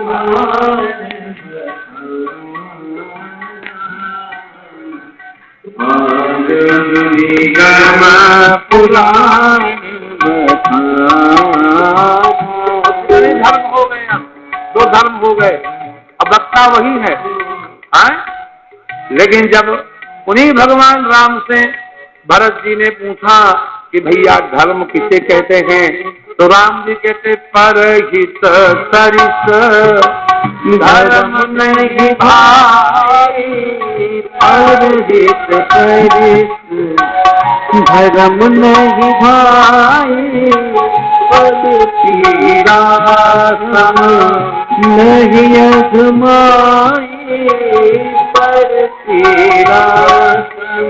धर्म हो गए, दो धर्म हो गए, अब वक्ता वही है। लेकिन जब उन्हीं भगवान राम से भरत जी ने पूछा कि भैया धर्म किसे कहते हैं, तो राम जी कहते परहित सरिस धर्म नहीं भाई, परहित सरिस धर्म नहीं भाई, पद पीरा सम नहीं अजमाई, पर पीरा सम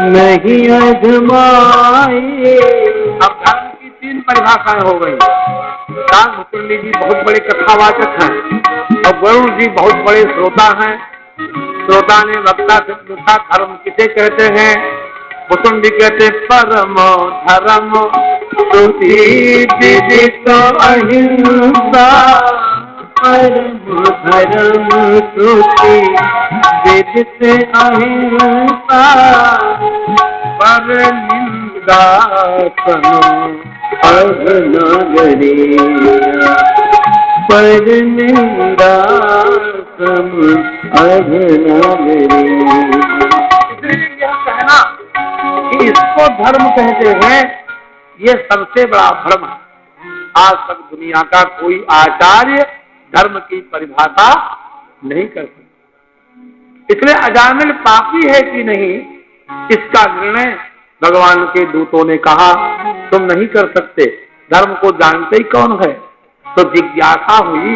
नहीं अजमाई। अब धर्म की तीन परिभाषाएं हो गई। काकभूषुंडी जी बहुत बड़े कथावाचक हैं और वरुण जी बहुत बड़े श्रोता हैं। श्रोता ने वक्ता से पूछा धर्म किसे कहते हैं, भूषुंडी कहते परम धर्म श्रुति विदित अहिंसा, परम धर्म श्रुति विदित अहिंसा, पर निंदा सम अघनागरी, पर निंदा सम अघनागरी। यह कहना कि इसको धर्म कहते हैं, ये सबसे बड़ा भ्रम है। आज तक दुनिया का कोई आचार्य धर्म की परिभाषा नहीं कर सकता। इसलिए अजामिल पापी है कि नहीं, इसका निर्णय भगवान के दूतों ने कहा तुम नहीं कर सकते, धर्म को जानते ही कौन है। तो जिज्ञासा हुई,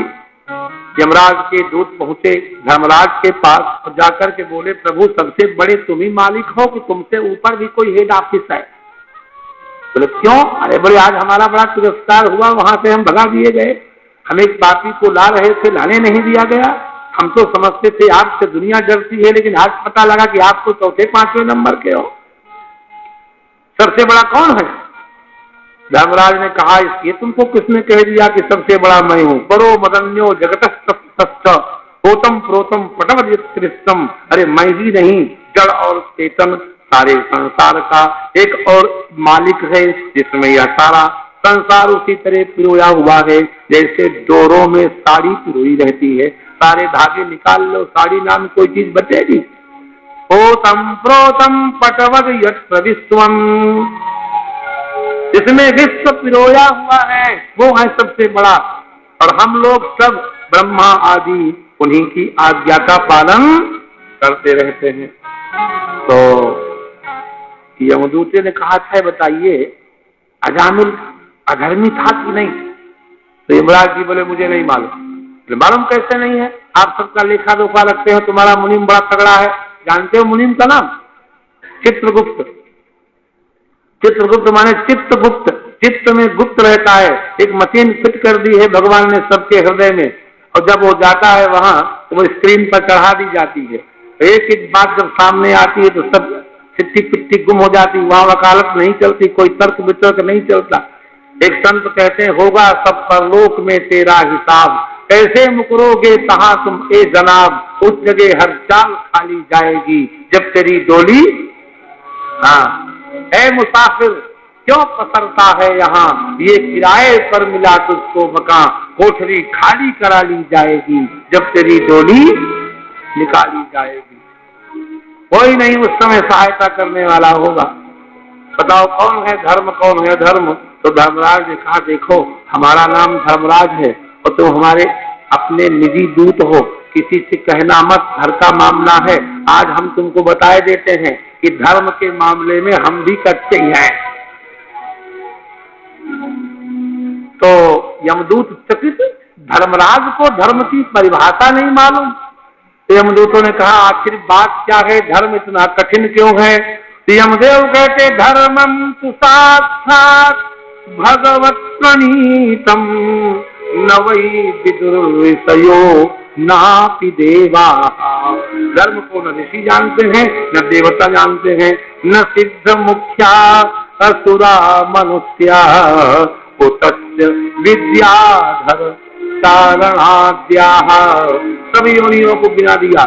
यमराज के दूत पहुंचे धर्मराज के पास और जाकर के बोले प्रभु सबसे बड़े तुम ही मालिक हो कि तुमसे ऊपर भी कोई हेड ऑफिस है। बोले क्यों? अरे बोले आज हमारा बड़ा तिरस्कार हुआ, वहां से हम भगा दिए गए, हम एक पापी को ला रहे थे, लाने नहीं दिया गया। हम तो समझते थे आपसे दुनिया डरती है, लेकिन आज पता लगा कि आप तो चौथे पांचवें नंबर के हो। सबसे बड़ा कौन है? धर्मराज ने कहा ये तुमको किसने कह दिया कि सबसे बड़ा मैं हूं? परो मदन्यो जगतस्तप्त होतम प्रोतम पटवत्कृष्टम। अरे मैं ही नहीं, जड़ और चेतन सारे संसार का एक और मालिक है, जिसमें यह सारा संसार उसी तरह पिरोया हुआ है जैसे डोरों में साड़ी पिरोई रहती है। सारे धागे निकाल लो, साड़ी नाम कोई चीज बचेगी? होतम प्रोतम पटवद यत् विश्वम, जिसमें विश्व पिरोया हुआ है वो है सबसे बड़ा। और हम लोग सब ब्रह्मा आदि उन्हीं की आज्ञा का पालन करते रहते हैं। तो यमदूत ने कहा था बताइए अजामिल अधर्मी था कि नहीं? तो यमराज जी बोले मुझे नहीं मालूम। मालूम कैसे नहीं है? आप सबका लेखा जोखा रखते हो, तुम्हारा मुनीम बड़ा तगड़ा है। जानते हो मुनीम का नाम? चित्रगुप्त। चित्रगुप्त माने चित्तगुप्त, चित्त में गुप्त रहता है। एक मशीन फिट कर दी है भगवान ने सबके हृदय में, और जब वो जाता है वहां तो वो स्क्रीन पर चढ़ा दी जाती है। एक एक बात जब सामने आती है तो सब चिट्ठी पिट्ठी गुम हो जाती, वहां वकालत नहीं चलती, कोई तर्क वितर्क नहीं चलता। एक संत कहते हैं होगा सब परलोक में तेरा हिसाब, कैसे मुकरोगे तहां तुम ए जनाब, उस जगह हर चाल खाली जाएगी जब तेरी डोली। हाँ ऐ मुसाफिर क्यों पसरता है यहाँ, ये किराए पर मिला तुझको मकान, कोठरी खाली करा ली जाएगी जब तेरी डोली निकाली जाएगी। कोई नहीं उस समय सहायता करने वाला होगा। बताओ कौन है धर्म, कौन है धर्म? तो धर्मराज ने कहा देखो हमारा नाम धर्मराज है और तुम हमारे अपने निजी दूत हो, किसी से कहना मत, घर का मामला है। आज हम तुमको बताए देते हैं कि धर्म के मामले में हम भी कच्चे हैं। तो यमदूत चकित, धर्मराज को धर्म की परिभाषा नहीं मालूम। तो यमदूतों ने कहा आखिर बात क्या है, धर्म इतना कठिन क्यों है? तो यमदेव कहते धर्मम तु साक्षात् भगवत् प्रणीतम, न वै विदुर्विषयो नापि देवा। धर्म को न ऋषि जानते हैं, न देवता जानते हैं, न सिद्ध मुख्या असुरा मनुष्या, कुतस्य विद्याधर कारणाद्याः, सभी योनियों को गिना दिया।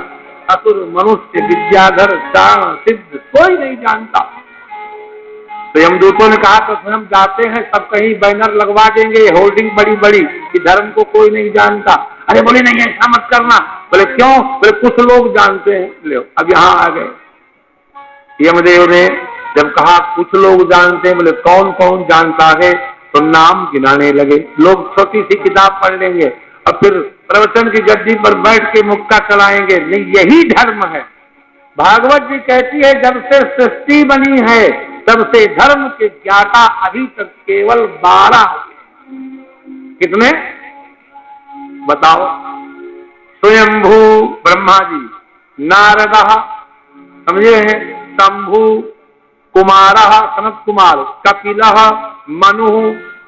असुर, मनुष्य, विद्याधर, चाण, सिद्ध, कोई नहीं जानता। तो यमदूतों ने कहा तो स्वयं जाते हैं, सब कहीं बैनर लगवा देंगे, होल्डिंग बड़ी बड़ी कि धर्म को कोई नहीं जानता। अरे बोले नहीं ऐसा मत करना। बोले क्यों? बोले कुछ लोग जानते हैं। लो अब यहाँ आ गए। यमदेव ने जब कहा कुछ लोग जानते हैं, बोले कौन कौन जानता है? तो नाम गिनाने लगे। लोग छोटी सी किताब पढ़ लेंगे और फिर प्रवचन की गद्दी पर बैठ के मुक्का चलाएंगे। नहीं, यही धर्म है। भागवत जी कहती है जब से सृष्टि बनी है तब से धर्म के ज्ञाता अभी तक केवल 12। कितने बताओ? स्वयंभू ब्रह्मा जी, नारद, समझे हैं, शंभु, कुमार, सनत कुमार, कपिल, मनु,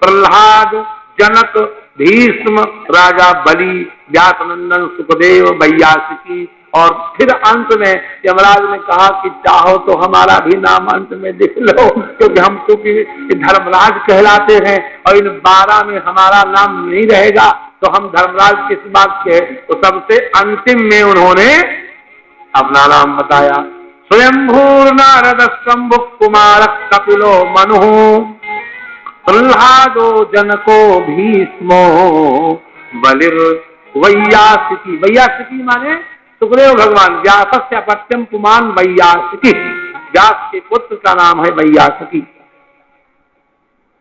प्रहलाद, जनक, भीष्म, राजा बलि, व्यासनंदन, सुखदेव, वैयासिकी, और फिर अंत में यमराज ने कहा कि चाहो तो हमारा भी नाम अंत में लिख लो, क्योंकि हम चूंकि धर्मराज कहलाते हैं और इन 12 में हमारा नाम नहीं रहेगा तो हम धर्मराज किस बात के? तो सबसे अंतिम में उन्होंने अपना नाम बताया। स्वयंभूर नारद शंभु कुमार कपिलो मनु प्रहलादो जनको भीष्मो बलिर वैयासिकी। वैयासिकी माने सुखदेव भगवान। व्यासस्य अपत्यम पुमान वैयासिकी, व्यास के पुत्र का नाम है वैयासिकी।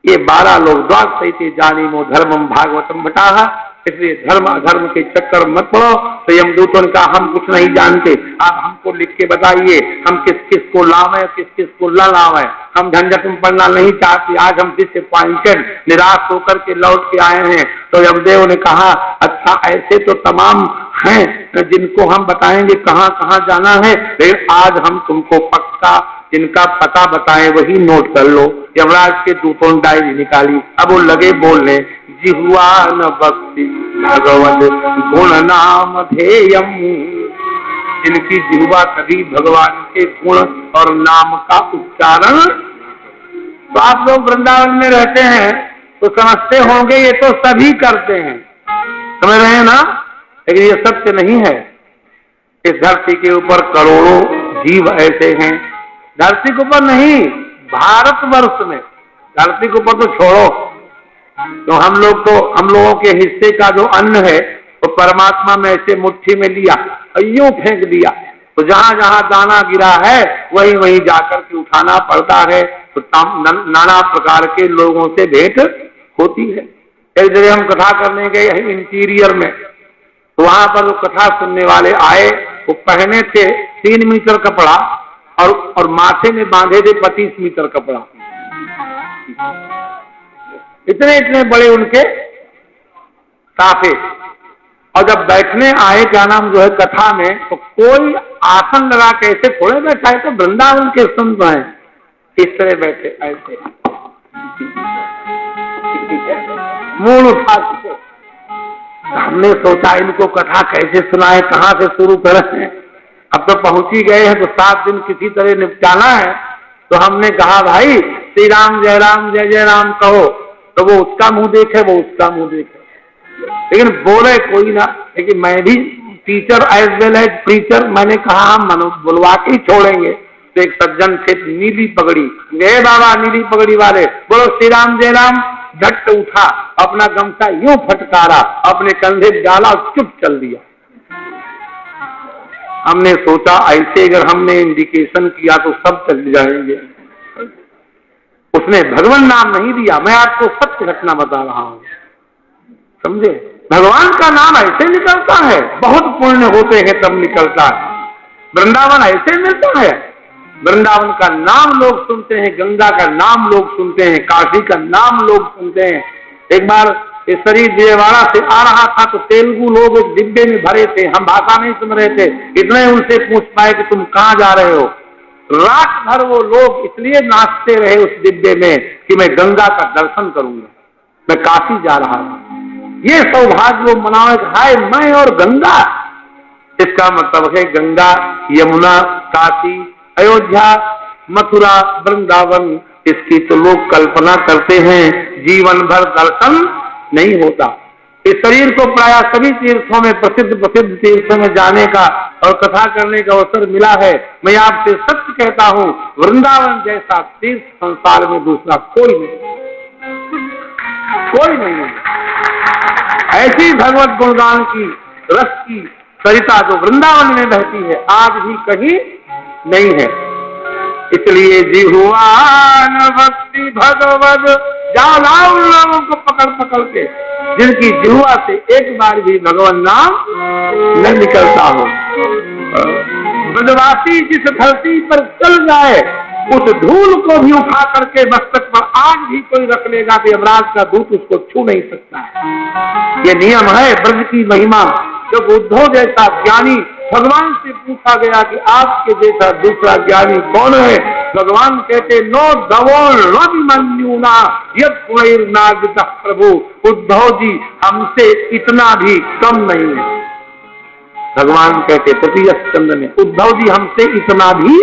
ये 12 लोग द्वादशैते जानीमो धर्मम भागवतम बटाहा। इसलिए धर्म अधर्म के चक्कर मत पड़ो। तो यमदूतों ने कहा हम कुछ नहीं जानते, आप हमको लिख के बताइए हम किस किस को लावे, किस किस को न लावे। हम झंझट में पड़ना नहीं चाहते। आज हम डिसअपॉइंटेड, निराश होकर के लौट के आए हैं। तो यमदेव ने कहा अच्छा ऐसे तो तमाम हैं जिनको हम बताएंगे कहाँ कहाँ जाना है, लेकिन आज हम तुमको पक्का जिनका पता बताएं वही नोट कर लो। यमराज के दूतों ने डायरी निकाली। अब वो लगे बोलने, जिह्वा न भक्ति भगवद गुण नाम ध्येयम। जिनकी जिह्वा कभी भगवान के गुण और नाम का उच्चारण। तो आप लोग वृंदावन में रहते हैं तो समझते होंगे ये तो सभी करते हैं, समझ रहे हैं ना? लेकिन ये सत्य नहीं है। इस धरती के ऊपर करोड़ों जीव ऐसे हैं। धरती के ऊपर नहीं, भारतवर्ष में। धरती के ऊपर तो छोड़ो, तो हम लोगों के हिस्से का जो अन्न है वो तो परमात्मा में ऐसे मुट्ठी में लिया और यूं फेंक दिया। तो जहां जहां दाना गिरा है वहीं वहीं जाकर के उठाना पड़ता है। तो नाना प्रकार के लोगों से भेंट होती है। एक जगह हम कथा करने गए इंटीरियर में, तो वहां पर वो कथा सुनने वाले आए। वो पहने थे 3 मीटर कपड़ा और माथे में बांधे थे 25 मीटर कपड़ा। इतने इतने बड़े उनके साफे। और जब बैठने आए क्या नाम जो है कथा में, तो कोई आसन लगा के ऐसे थोड़े बैठा है। तो वृंदावन के संत हैं इस तरह बैठे ऐसे मूल उठा के। हमने सोचा इनको कथा कैसे सुनाए, कहाँ से शुरू करें। अब तो पहुंच ही गए हैं तो 7 दिन किसी तरह निपटाना है। तो हमने कहा भाई श्री राम जय राम कहो, तो वो उसका मुंह देखे, वो उसका मुंह देखे, लेकिन बोले कोई ना। लेकिन मैं भी teacher as well as preacher, मैंने कहा हम बुलवा के ही छोड़ेंगे। तो एक सज्जन थे नीली पगड़ी, गए बाबा नीली पगड़ी वाले, बोलो श्री राम जय राम। झट उठा, अपना गमछा यूं फटकारा, अपने कंधे डाला, चुप चल दिया। हमने सोचा ऐसे अगर हमने इंडिकेशन किया तो सब चल जाएंगे। उसने भगवान नाम नहीं दिया। मैं आपको सत्य घटना बता रहा हूं, समझे? भगवान का नाम ऐसे निकलता है, बहुत पुण्य होते हैं तब निकलता है। वृंदावन ऐसे मिलता है। वृंदावन का नाम लोग सुनते हैं, गंगा का नाम लोग सुनते हैं, काशी का नाम लोग सुनते हैं। एक बार ये शरीर विजयवाड़ा से आ रहा था तो तेलुगु लोग एक डिब्बे में भरे थे, हम भाषा नहीं सुन रहे थे। इतने उनसे पूछ पाए कि तुम कहाँ जा रहे हो। रात भर वो लोग इसलिए नाचते रहे उस डिब्बे में कि मैं गंगा का दर्शन करूंगा, मैं काशी जा रहा हूं। ये सौभाग्य वो मनाओ, हाय मैं और गंगा। इसका मतलब है गंगा, यमुना, काशी, अयोध्या, मथुरा, वृंदावन, इसकी तो लोग कल्पना करते हैं, जीवन भर दर्शन नहीं होता। इस शरीर को प्राय सभी तीर्थों में प्रसिद्ध तीर्थों में जाने का और कथा करने का अवसर मिला है। मैं आपसे सत्य कहता हूँ, वृंदावन जैसा तीर्थ संसार में दूसरा कोई नहीं है। ऐसी भगवत गुणगान की रस की सरिता जो वृंदावन में बहती है, आज भी कहीं नहीं है। इसलिए जिह्वान भक्ति भगवद जाला उन लोगों को पकड़ के, जिनकी जिह्वा से एक बार भी भगवान नाम न निकलता हो। ब्रजवासी जिस धरती पर चल जाए, उस धूल को भी उठा करके मस्तक पर आज भी कोई रख लेगा तो यमराज का दूत उसको छू नहीं सकता है। ये नियम है ब्रज की महिमा। जब उद्धव जैसा ज्ञानी भगवान से पूछा गया कि आपके जैसा दूसरा ज्ञानी कौन है, भगवान कहते नो दवोन्यूना यद पुनर्नागतः प्रभु, उद्धव जी हमसे इतना भी कम नहीं है। भगवान कहते तृतीय स्कंद में, उद्धव जी हमसे इतना भी,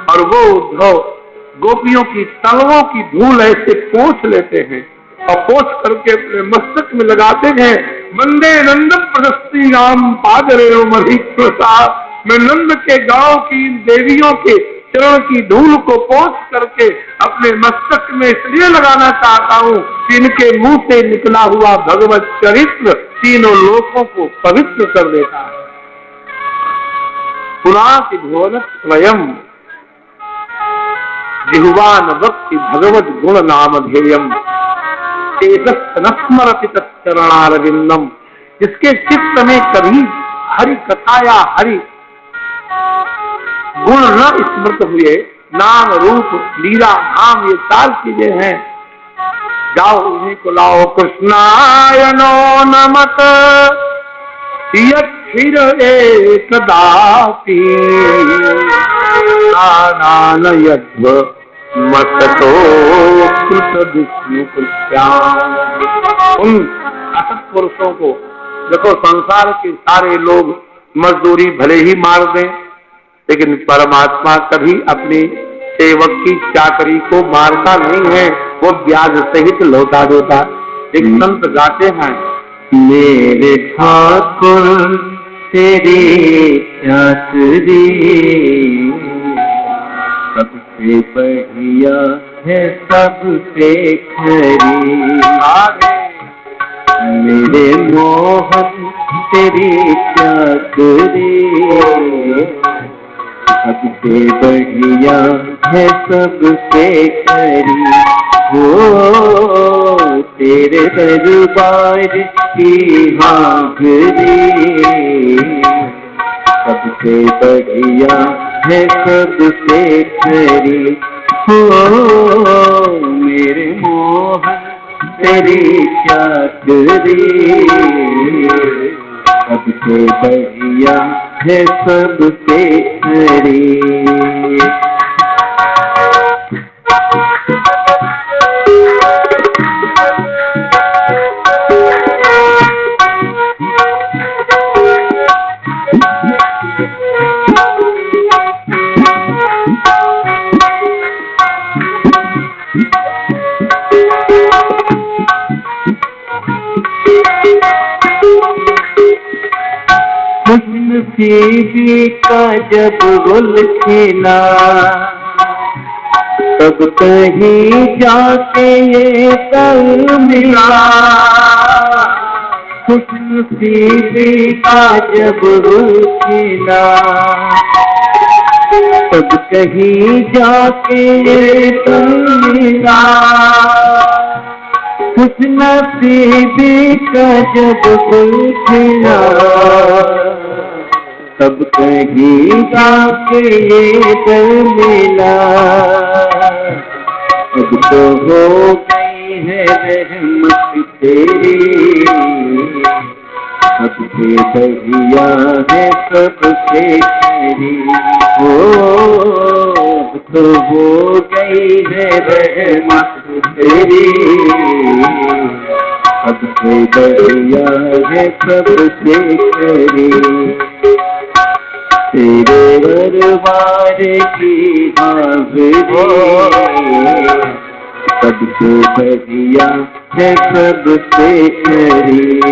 और वो उद्धव गोपियों की तलवों की धूल ऐसे पोंछ लेते हैं और पोंछ करके अपने मस्तक में लगाते हैं। वंदे नंद प्रशस्ति राम पादरे मधि प्रसाद, मैं नंद के गांव की देवियों के चरण की धूल को पोंछ करके अपने मस्तक में इसलिए लगाना चाहता हूँ कि इनके मुंह से निकला हुआ भगवत चरित्र तीनों लोकों को पवित्र कर देता है। पुनाति भुवन स्वयं जिह्वान भक्ति भगवत गुण नाम ध्येयम स्मरति तत्चरणारविंदम, जिसके चित्त में कभी हरि कथा या हरि गुण न स्मृत हुए, नाम रूप लीला धाम ये चार चीजें हैं, जाओ उन्हीं को लाओ। कृष्णायनो नमत यक्षिर एकदापि नानयध्व मतो कृत विष्णु कृत्याम। उन असत पुरुषों को देखो, संसार के सारे लोग मजदूरी भले ही मार दें, लेकिन परमात्मा कभी अपने सेवक की चाकरी को मारता नहीं है, वो ब्याज सहित लौटा देता। एक संत गाते हैं, मेरे ठाकुर तेरी चाकरी सबसे बढ़िया है सबसे खरी, मेरे मोहन तेरी चाकरी सबसे बढ़िया है सबसे खरी। हो तेरे दरबार की हाजिरी सबसे बढ़िया है सबसे खरी। हो मेरे मोहन तेरी चाकरी सबसे बढ़िया है सबसे खरी। बीबी का जब गुल खिला, तब कहीं जाके ये कल मिला। बीबी का जब गुल खिला, तब कहीं जाके ये कल मिला। बीबी का जब गुल खिला, तब कहीं जाके ये दर मिला। अब तो हो गई है रहमत तेरी, सबसे बढ़िया है सबसे खरी। अब तो हो गई है रहमत तेरी, सबसे बढ़िया है सबसे खरी। तेरे दरबार की हाजिरी सबसे बढ़िया है सबसे खरी।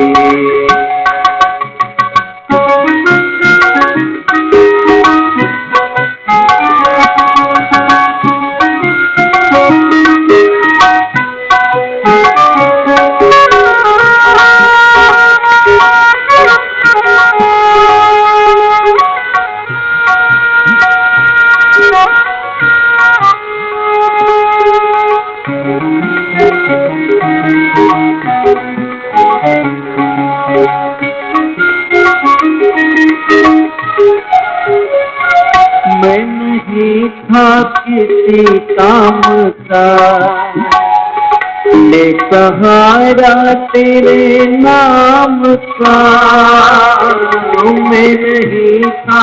मैं नहीं था किसी काम का, ले सहारा तेरे नाम का। मैं नहीं था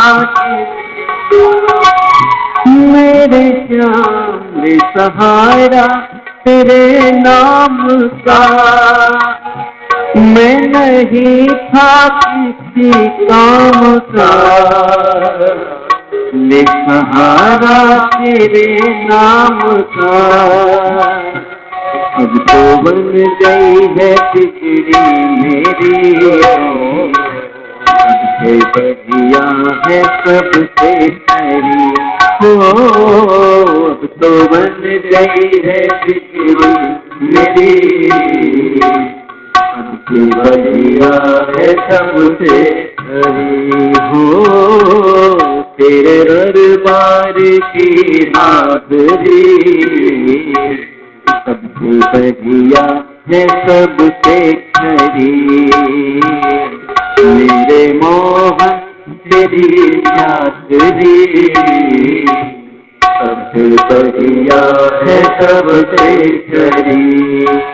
मेरे श्याम, ले सहारा तेरे नाम का। मैं नहीं था किसी काम का, ले सहारा तेरे नाम का। अब तो बन गई है बिगड़ी मेरी, सबसे बढ़िया है सबसे खरी। अब तो बन गई है बिगड़ी मेरी, सबसे बढ़िया है सबसे खरी। हो तेरे दरबार की हाज़री, सबसे बढ़िया है सबसे खरी। मेरे मोहन तेरी चाकरी, सबसे बढ़िया है सबसे खरी।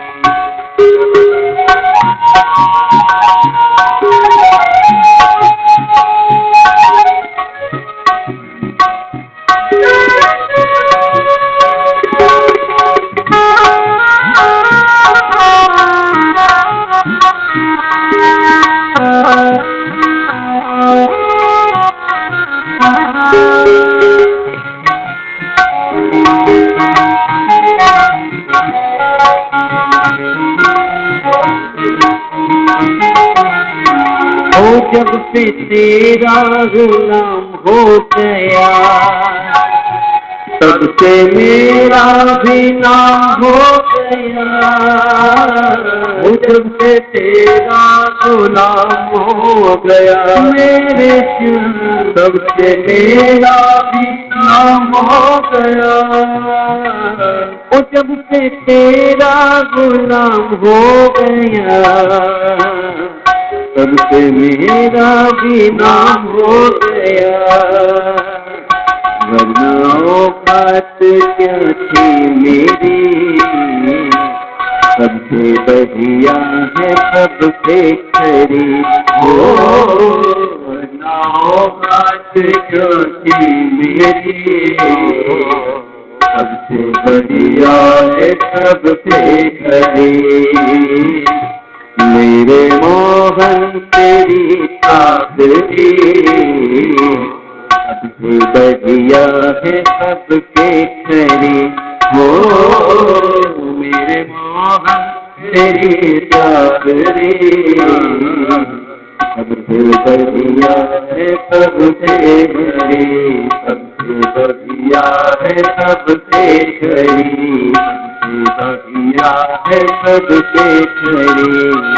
जब से तेरा गुलाम हो गया, तब से मेरा भी नाम हो गया। जब से तेरा गुलाम हो गया मेरे श्याम, तब से मेरा भी नाम हो गया। जब से तेरा गुलाम हो गया, तब से मेरा भी नाम हो गया। वरना औकात क्या थी मेरी, सबसे बढ़िया है सबसे खरी। वरना औकात क्या थी मेरी, सबसे बढ़िया है सबसे खरी। मेरे मोहन तेरी चाकरी, सबसे बढ़िया है सबके खरी। हो मेरे मोहन तेरी चाकरी, सबसे बढ़िया है सबसे खरी। सबसे बढ़िया है सबसे खरी, बढ़िया है सबसे खरी,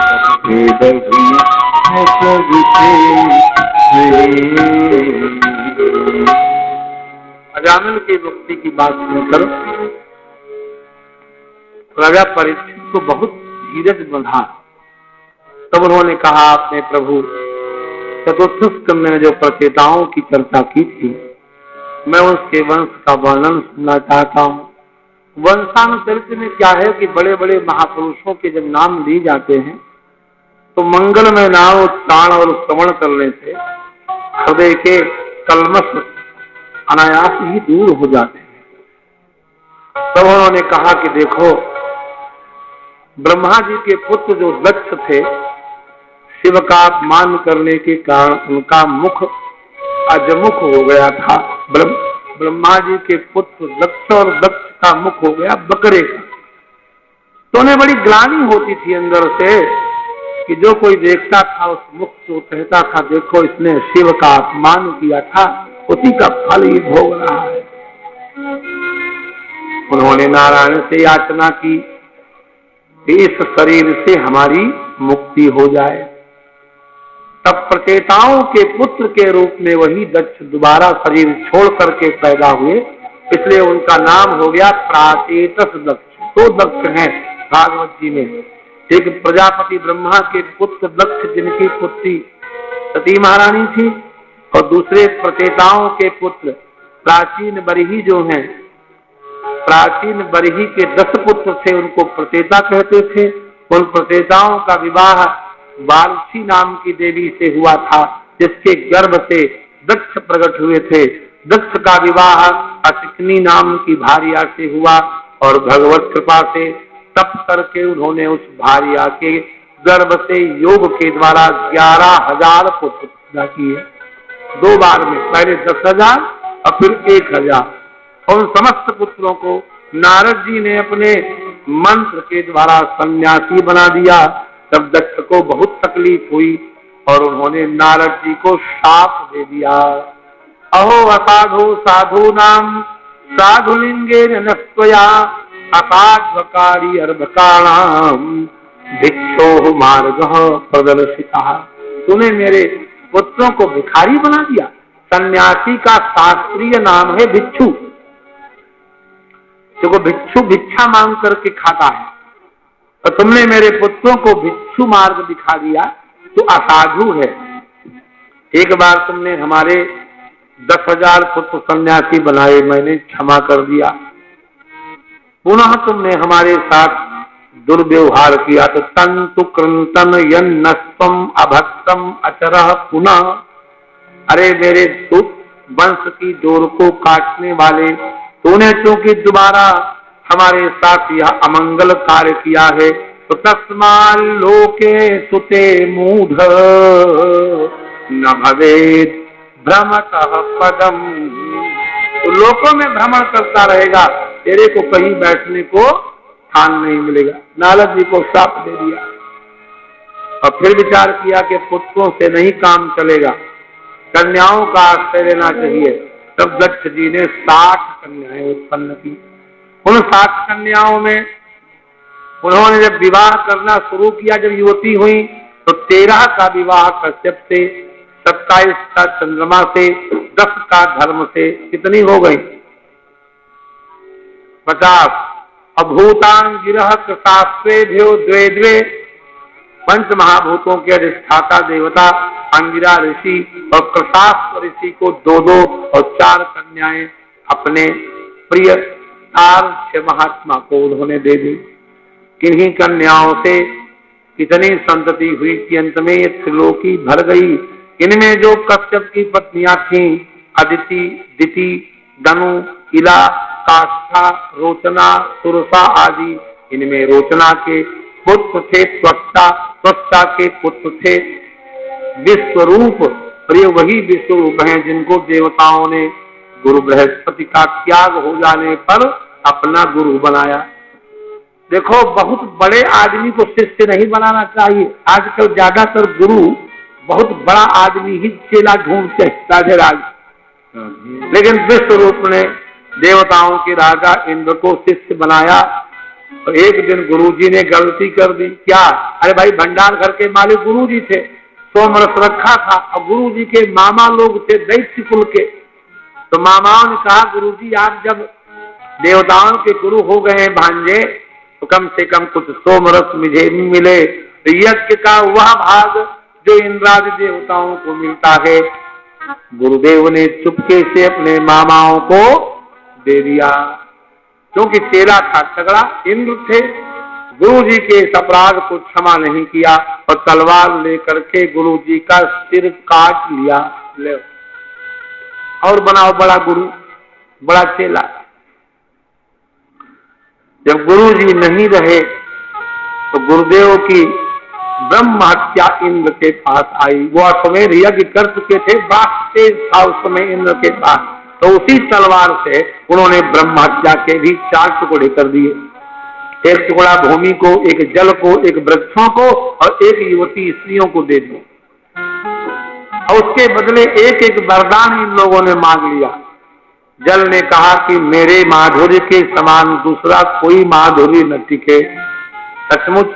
सबसे बढ़िया है सबसे खरी। अजामिल की भक्ति की बात सुनकर राजा परीक्षित को बहुत धीरज बंधा। तब उन्होंने कहा, आपने प्रभु चतुर्थ स्कंद में जो प्रचेताओं की चर्चा की थी, मैं उसके वंश का वर्णन सुनना चाहता हूँ। वंशानुचरित में क्या है कि बड़े बड़े महापुरुषों के जब नाम लिए जाते हैं तो मंगलमय नाम उच्चारण और श्रवण करने से हृदय के कलमश अनायास ही दूर हो जाते हैं। तब उन्होंने कहा कि देखो, ब्रह्मा जी के पुत्र जो दक्ष थे, शिव का अपमान करने के कारण उनका मुख अजमुख हो गया था। ब्रह्मा जी के पुत्र दक्ष और दक्ष का मुख हो गया बकरे का। तो उन्हें बड़ी ग्लानि होती थी अंदर से कि जो कोई देखता था उस मुख को कहता था देखो इसने शिव का अपमान किया था, उसी का फल ये भोग रहा है। उन्होंने नारायण से याचना की कि इस शरीर से हमारी मुक्ति हो जाए। तब प्रचेताओं के पुत्र के रूप में वही दक्ष दोबारा शरीर छोड़ करके पैदा हुए, इसलिए उनका नाम हो गया प्राचेतस दक्ष। दो दक्ष हैं भागवत जी में, एक प्रजापति ब्रह्मा के पुत्र दक्ष जिनकी पुत्री सती महारानी थी, और दूसरे प्रचेताओं के पुत्र प्राचीन बरही जो हैं, प्राचीन बरही के 10 पुत्र थे, उनको प्रचेता कहते थे। उन प्रचेताओं का विवाह वारसी नाम की देवी से हुआ था, जिसके गर्भ से दक्ष प्रकट हुए थे। दक्ष का विवाह असिकनी नाम की भार्या से हुआ, और भगवत कृपा से तप करके उन्होंने उस भार्या के गर्भ से योग के द्वारा 11,000 पुत्र पैदा किए। 2 बार में, पहले 10,000 और फिर 1,000। उन समस्त पुत्रों को नारद जी ने अपने मंत्र के द्वारा सन्यासी बना दिया। तब दक्ष को बहुत तकलीफ हुई और उन्होंने नारद जी को शाप दे दिया, अहो असाधु साधु नाम साधुलिंगे नस्त्वया असाध्वकारी अर्भकाणाम भिक्षो मार्ग प्रदर्शिता। तूने मेरे पुत्रों को भिखारी बना दिया। सन्यासी का शास्त्रीय नाम है भिक्षु। देखो भिक्षु भिक्षा मांग करके खाता है, और तुमने मेरे पुत्रों को भिक्षु मार्ग दिखा दिया तो असाधु है। एक बार तुमने हमारे 10,000 पुत्र सन्यासी बनाए, मैंने क्षमा कर दिया। पुनः तुमने हमारे साथ दुर्व्यवहार किया तो तंतु कृंतन यन्नस्त्वम अभक्तम अचरह पुनः। अरे मेरे दुख वंश की डोर को काटने वाले, तूने चूंकि दोबारा हमारे साथ यह अमंगल कार्य किया है, तो तस्मात् लोके सुते मूढ़ न भवेत् भ्रमतः पदम। तो लोकों में भ्रमण करता रहेगा, तेरे को कहीं बैठने को स्थान नहीं मिलेगा। नारद जी को शाप दे दिया और फिर विचार किया कि पुत्रों से नहीं काम चलेगा, कन्याओं का आश्रय लेना चाहिए। तब दक्ष जी ने 60 कन्याएं उत्पन्न की। उन 60 कन्याओं में उन्होंने जब विवाह करना शुरू किया, जब युवती हुई तो 13 का विवाह कश्यप से, 27 का चंद्रमा से, 10 का धर्म से। कितनी हो गई? 50। अभूतान गिरह कृतास्वेभ्यो द्वे द्वे। 5 महाभूतों के अधिष्ठाता देवता अंगिरा ऋषि और कृतास्व ऋषि को 2-2 और 4 कन्याएं अपने प्रिय तार्क्ष्य महात्मा को उन्होंने दे दी। किन्हीं कन्याओं से इतनी संतति हुई कि अंत में ये त्रिलोकी भर गई। इनमें जो कश्यप की पत्नियां थीं, अदिति, दिति, दनु, इला, काष्ठा, रोचना, सुरसा आदि, इनमें रोचना के पुत्र थे त्वष्टा, त्वष्टा के पुत्र थे विश्वरूप। प्रिय वही विश्वरूप हैं जिनको देवताओं ने गुरु बृहस्पति का त्याग हो जाने पर अपना गुरु बनाया। देखो बहुत बड़े आदमी को शिष्य नहीं बनाना चाहिए। आजकल ज्यादातर गुरु बहुत बड़ा आदमी ही चेला ढूंढते हैं, राधे राज। लेकिन विश्वरूप ने देवताओं के राजा इंद्र को शिष्य बनाया। और एक दिन गुरुजी ने गलती कर दी। क्या? अरे भाई भंडार घर के मालिक गुरुजी थे, सोमरस रखा था, और गुरुजी के मामा लोग थे दैत्य कुल के। तो मामाओं ने कहा गुरुजी आप जब देवताओं के गुरु हो गए हैं भांजे, तो कम से कम कुछ सोमरस मुझे भी मिले। यज्ञ का वह भाग जो इंद्रादि देवताओं को मिलता है, गुरुदेव ने चुपके से अपने मामाओं को दे दिया। क्योंकि चेला था तगड़ा, इंद्र थे, गुरुजी के इस अपराध को क्षमा नहीं किया और तलवार लेकर के गुरुजी का सिर काट लिया। ले और बनाओ बड़ा गुरु, बड़ा चेला। जब गुरुजी नहीं रहे तो गुरुदेव की ब्रह्म हत्या इंद्र के पास आई। वो अश्वमेध यज्ञ कर चुके थे, बात तेज था उस समय इंद्र के पास। तो उसी तलवार से उन्होंने ब्रह्म हत्या के भी 4 टुकड़े कर दिए। एक टुकड़ा भूमि को, एक जल को, एक वृक्षों को और एक युवती स्त्रियों को दे दो। और उसके बदले एक एक वरदान इन लोगों ने मांग लिया। जल ने कहा कि मेरे माधुर्य के समान दूसरा कोई माधुर्य न टिके। सचमुच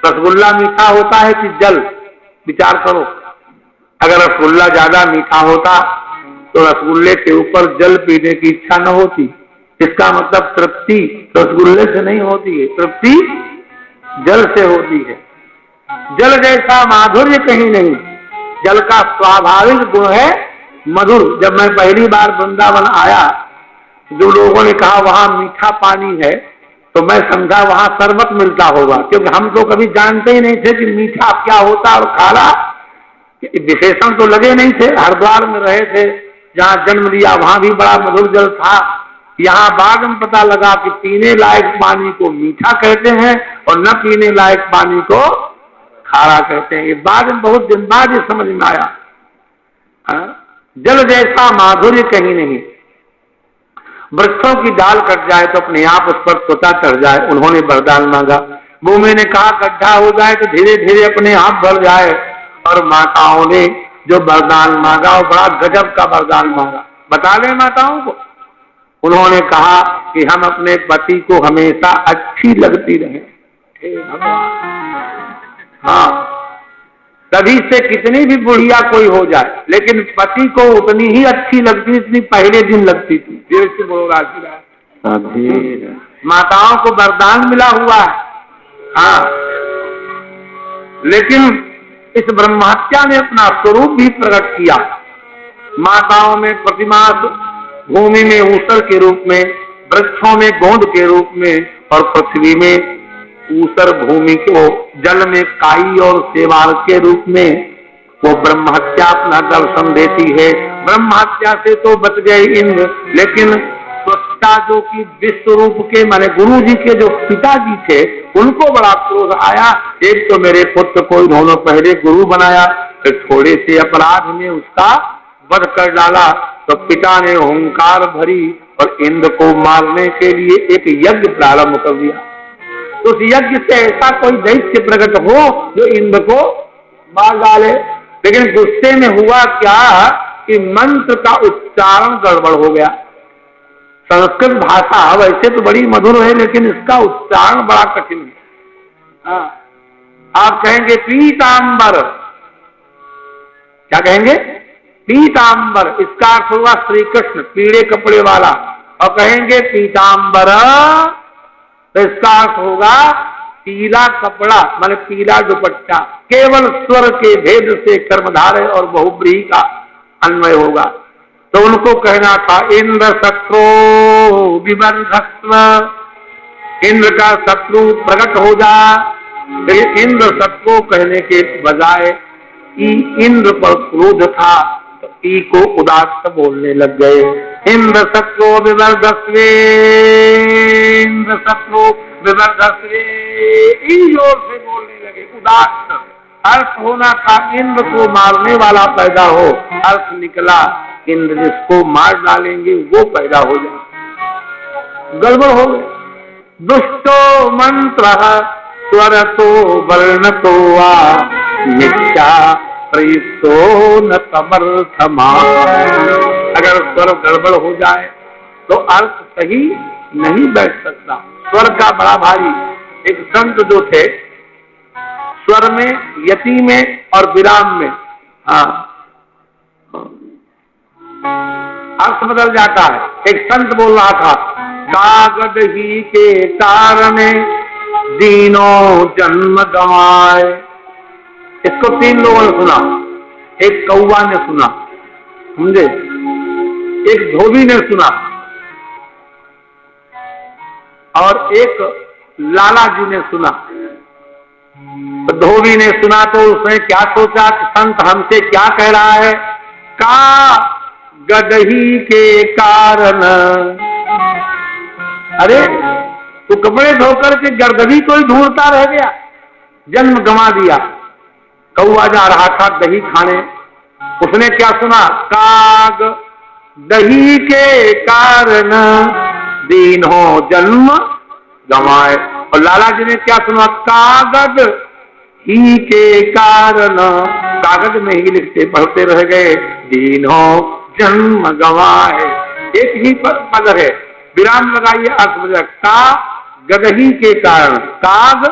रसगुल्ला मीठा होता है कि जल? विचार करो। अगर रसगुल्ला ज्यादा मीठा होता तो रसगुल्ले के ऊपर जल पीने की इच्छा न होती। इसका मतलब तृप्ति रसगुल्ले से नहीं होती है, तृप्ति जल से होती है। जल जैसा माधुर्य कहीं नहीं। जल का स्वाभाविक गुण है मधुर। जब मैं पहली बार वृंदावन आया, जो लोगों ने कहा वहां मीठा पानी है, तो मैं समझा वहां शरबत मिलता होगा, क्योंकि हम तो कभी जानते ही नहीं थे कि मीठा क्या होता और खारा। विशेषण तो लगे नहीं थे। हरिद्वार में रहे थे, जहाँ जन्म लिया, वहां भी बड़ा मधुर जल था। यहाँ बाद में पता लगा कि पीने लायक पानी को मीठा कहते हैं और न पीने लायक पानी को खारा कहते हैं। ये बाद में बहुत दिन बाद ये समझ में आया। जल जैसा माधुर्य कहीं नहीं। वृक्षों की डाल कट जाए तो अपने आप उस पर त्वचा चढ़ जाए। उन्होंने वरदान मांगा। भूमि ने कहा गड्ढा हो जाए तो धीरे धीरे अपने आप भर जाए। और माताओं ने जो वरदान मांगा वो बड़ा गजब का वरदान मांगा। बता दें माताओं को। उन्होंने कहा कि हम अपने पति को हमेशा अच्छी लगती रहे। हाँ, कभी से कितनी भी बुढ़िया कोई हो जाए, लेकिन पति को उतनी ही अच्छी लगती जितनी पहले दिन लगती थी। देर से बोलो राजी। माताओं को वरदान मिला हुआ है। हाँ, लेकिन इस ब्रह्महत्या ने अपना स्वरूप भी प्रकट किया। माताओं में प्रतिमास, भूमि में ऊसर के रूप में, वृक्षों में गोंद के रूप में और पृथ्वी में ऊसर भूमि को, जल में काई और सेवाल के रूप में वो ब्रह्महत्या अपना दर्शन देती है। ब्रह्महत्या से तो बच गए इंद्र, लेकिन स्वच्छता जो कि विश्व रूप के माने गुरु जी के जो पिताजी थे, उनको बड़ा क्रोध आया। एक तो मेरे पुत्र को इन्होंने पहले गुरु बनाया, फिर थोड़े से अपराध में उसका वध कर डाला। तो पिता ने हुंकार भरी और इंद्र को मारने के लिए एक यज्ञ प्रारंभ कर दिया। तो उस यज्ञ से ऐसा कोई दैत्य प्रकट हो जो इंद्र को मार डाले। लेकिन गुस्से में हुआ क्या कि मंत्र का उच्चारण गड़बड़ हो गया। संस्कृत भाषा वैसे तो बड़ी मधुर है, लेकिन इसका उच्चारण बड़ा कठिन है। आप कहेंगे पीतांबर, क्या कहेंगे? पीतांबर। इसका अर्थ होगा श्री कृष्ण, पीले कपड़े वाला। और कहेंगे पीतांबर तो इसका अर्थ होगा पीला कपड़ा, माने पीला दुपट्टा। केवल स्वर के भेद से कर्मधारय और बहुब्रीहि का अन्वय होगा। तो उनको कहना था इंद्र शत्रु विबर्धस्व, इंद्र का शत्रु प्रकट हो जा। इंद्र शत्रु कहने के बजाय इंद्र पर क्रोध था, तो ई को उदात्त बोलने लग गए। इंद्र शत्रु विवर्धस्वे, इंद्र शत्रु विवर्धस्वे, जोर से बोलने लगे। उदात्त अर्थ होना था इंद्र को मारने वाला पैदा हो, अर्थ निकला इंद्र जिसको मार डालेंगे वो पैदा हो जाए। गड़बड़ हो गए। दुष्टो मंत्र स्वर तो वर्ण तो वा मिथ्या प्रयुक्तो न समर्थमा। अगर स्वर गड़बड़ हो जाए तो अर्थ सही नहीं बैठ सकता। स्वर का बड़ा भारी। एक संत जो थे, स्वर में, यति में और विराम में अर्थ बदल जाता है। एक संत बोल रहा था, कागद ही के कारण दीनों जन्म गंवाए। इसको 3 लोगों ने सुना। एक कौवा ने सुना, समझे, एक धोबी ने सुना और एक लाला जी ने सुना। तो धोबी ने सुना तो उसने क्या सोचा कि संत हमसे क्या कह रहा है? का गदही के कारण। अरे तो कपड़े धोकर के गरदही कोई ढूंढता रह गया, जन्म गंवा दिया। कौवा जा रहा था दही खाने, उसने क्या सुना? काग दही के कारण दीन हो जन्म गंवाए। और लाला जी ने क्या सुना, कागज ही के कारण, कागज में ही लिखते पढ़ते रह गए, दीनों जन्म गवाए। एक ही पद है, विराम लगाइए, अर्थ बदल, का गदही के कारण, काग